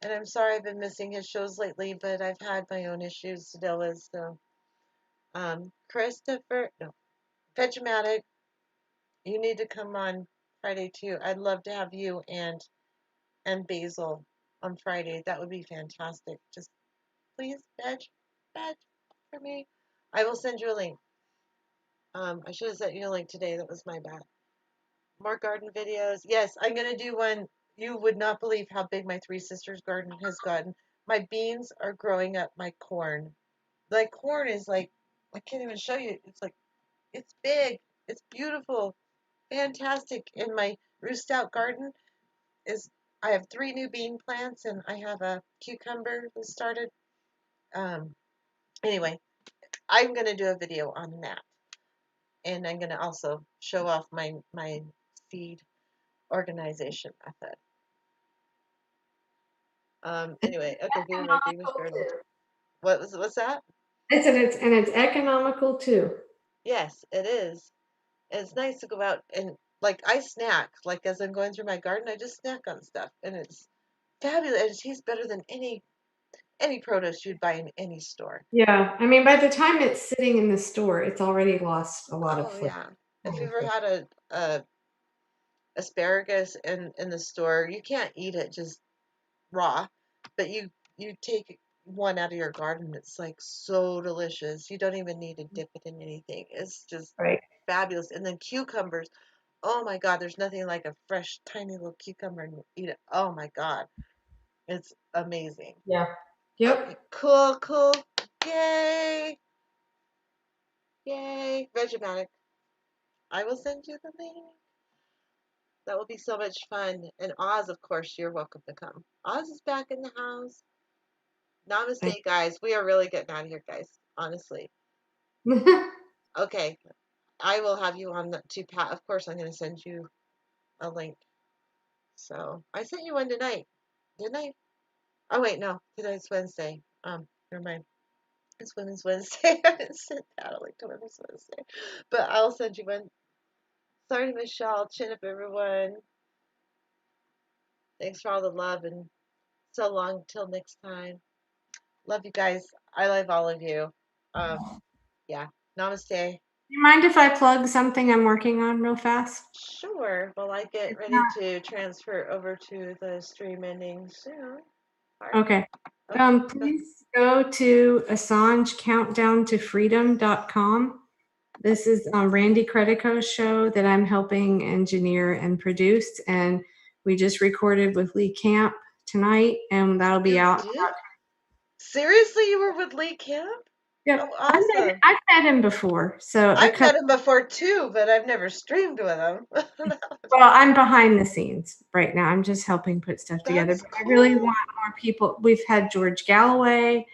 And I'm sorry I've been missing his shows lately, but I've had my own issues to deal with. So, Christopher, no, Vegematic, you need to come on Friday too. I'd love to have you and Basil on Friday. That would be fantastic. Just please, veg for me. I will send you a link. I should have sent you a link today. That was my bad. More garden videos. Yes, I'm gonna do one. You would not believe how big my Three Sisters garden has gotten. My beans are growing up my corn. Like corn is like I can't even show you. It's like it's big. It's beautiful. Fantastic. In my roost out garden is I have three new bean plants and I have a cucumber that started. Um anyway, I'm gonna do a video on that. And I'm gonna also show off my seed organization method. Anyway, okay, get in my Greenwich Economical garden. too. What's that? It's economical too. Yes, it is. And it's nice to go out and like I snack. Like as I'm going through my garden, I just snack on stuff, and it's fabulous. It tastes better than any produce you'd buy in any store. Yeah, I mean, by the time it's sitting in the store, it's already lost a lot of Oh flavor. yeah. If you ever had a asparagus in the store, you can't eat it just raw, but you take one out of your garden. It's like so delicious. You don't even need to dip it in anything. It's just Right. fabulous. And then cucumbers. Oh my God, there's nothing like a fresh, tiny little cucumber and you eat it. Oh my God, it's amazing. Yeah. Okay, Yep. cool, cool. Yay, yay. Vegemanic. I will send you the link. That will be so much fun. And Oz, of course, you're welcome to come. Oz is back in the house. Namaste, guys. We are really getting out of here, guys. Honestly. Okay, I will have you on the to Pat. Of course, I'm going to send you a link. So I sent you one tonight, didn't I? Oh wait, no, tonight's Wednesday. Never mind. It's Women's Wednesday. I didn't send out a link to Women's Wednesday, but I'll send you one. Sorry, Michelle. Chin up, everyone. Thanks for all the love and so long till next time. Love you guys. I love all of you. Um, yeah. Namaste. You mind if I plug something I'm working on real fast? Sure. Well, I get ready to transfer over to the stream ending soon. All right. Okay. Okay. Please go to Assange Countdown to Freedom.com. This is Randy Credico's show that I'm helping engineer and produce, and we just recorded with Lee Camp tonight, and that'll be You out. did? Seriously, you were with Lee Camp? Yeah, Oh, awesome. I've met him before, so a I've met couple. him before too, but I've never streamed with him. Well, I'm behind the scenes right now. I'm just helping put stuff together. That's But I really want cool. more people. We've had George Galloway,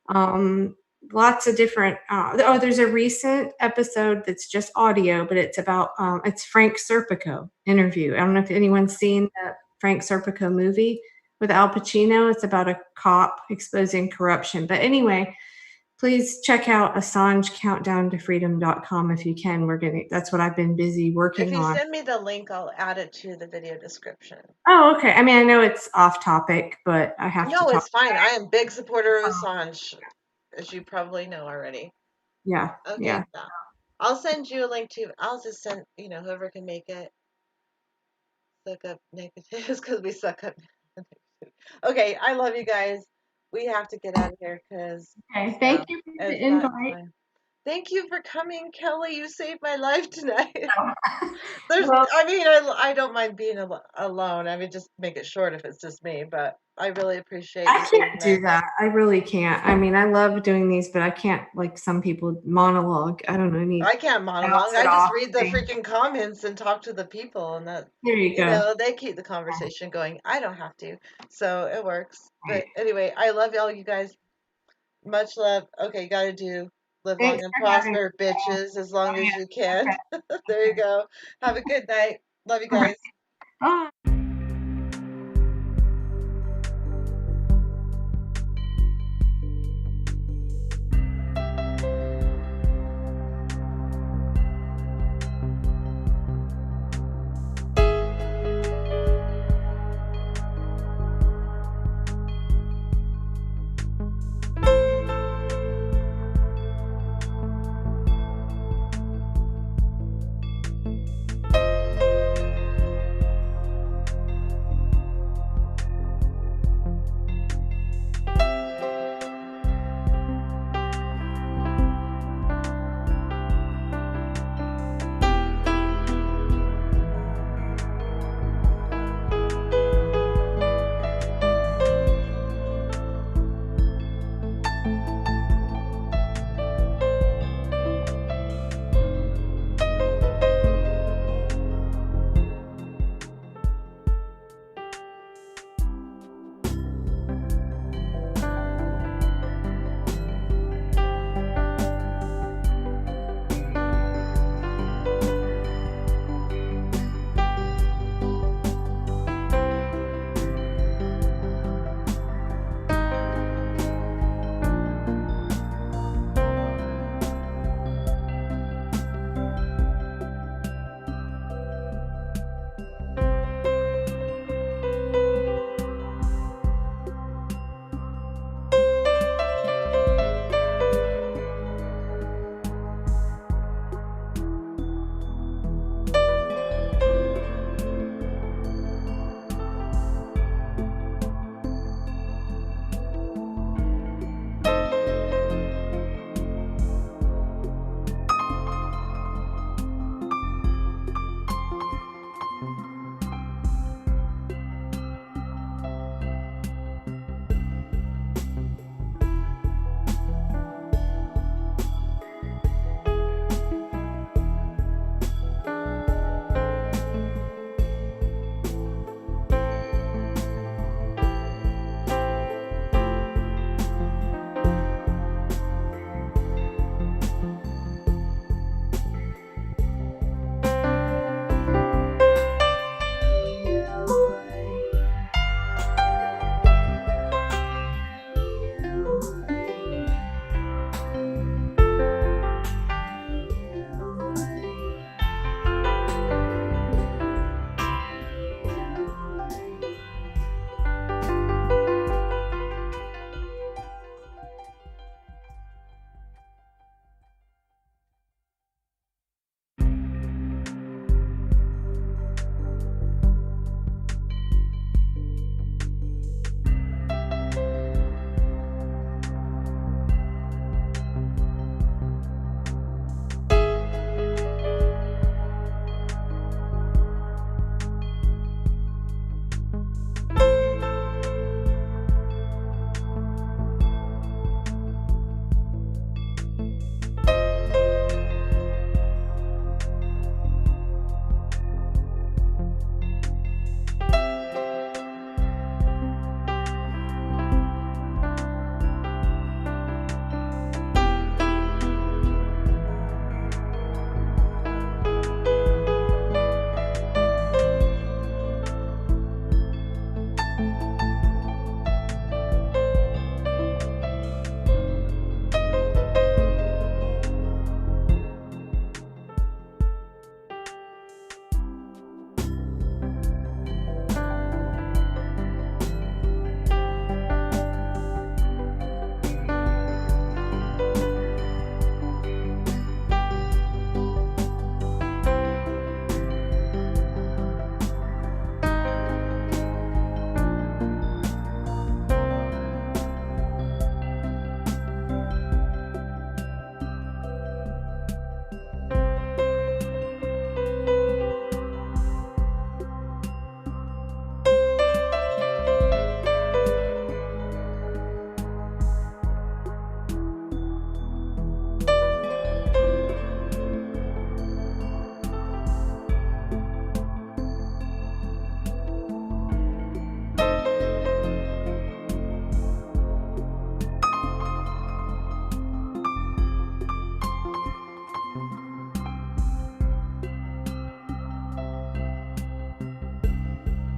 um, lots of different. There's a recent episode that's just audio, but it's about it's Frank Serpico interview. I don't know if anyone's seen the Frank Serpico movie with Al Pacino. It's about a cop exposing corruption. But anyway, please check out Assange Countdown to Freedom.com if you can. That's what I've been busy If working you on. send me the link, I'll add it to the video description. Oh, okay. I mean, I know it's off topic, but I have to No, talk. it's fine. I am big supporter of Oh, Assange, as you probably know already. yeah, Okay, yeah. now I'll send you a link to. I'll just send whoever can make it suck up negatives because we suck up. Okay, I love you guys. We have to get out of here because Okay. Thank you for the it's that invite. time. Thank you for coming, Kelly. You saved my life tonight. There's, Well, I mean, I don't mind being alone. I mean, just make it short if it's just me, but I really appreciate you I being can't do there. that. I really can't. I mean, I love doing these, but I can't like some people monologue. I don't know. I need I can't to monologue. bounce it I just off. read the freaking comments and talk to the people, and that, There you go. they keep the conversation going. I don't have to, so it works. Right. But anyway, I love all you guys. Much love. Okay, you gotta do live long Thanks and for having me. prosper, bitches, as long Oh as yeah. you can. Okay. There you Okay. go. Have a good night. Love you All right. guys. Bye.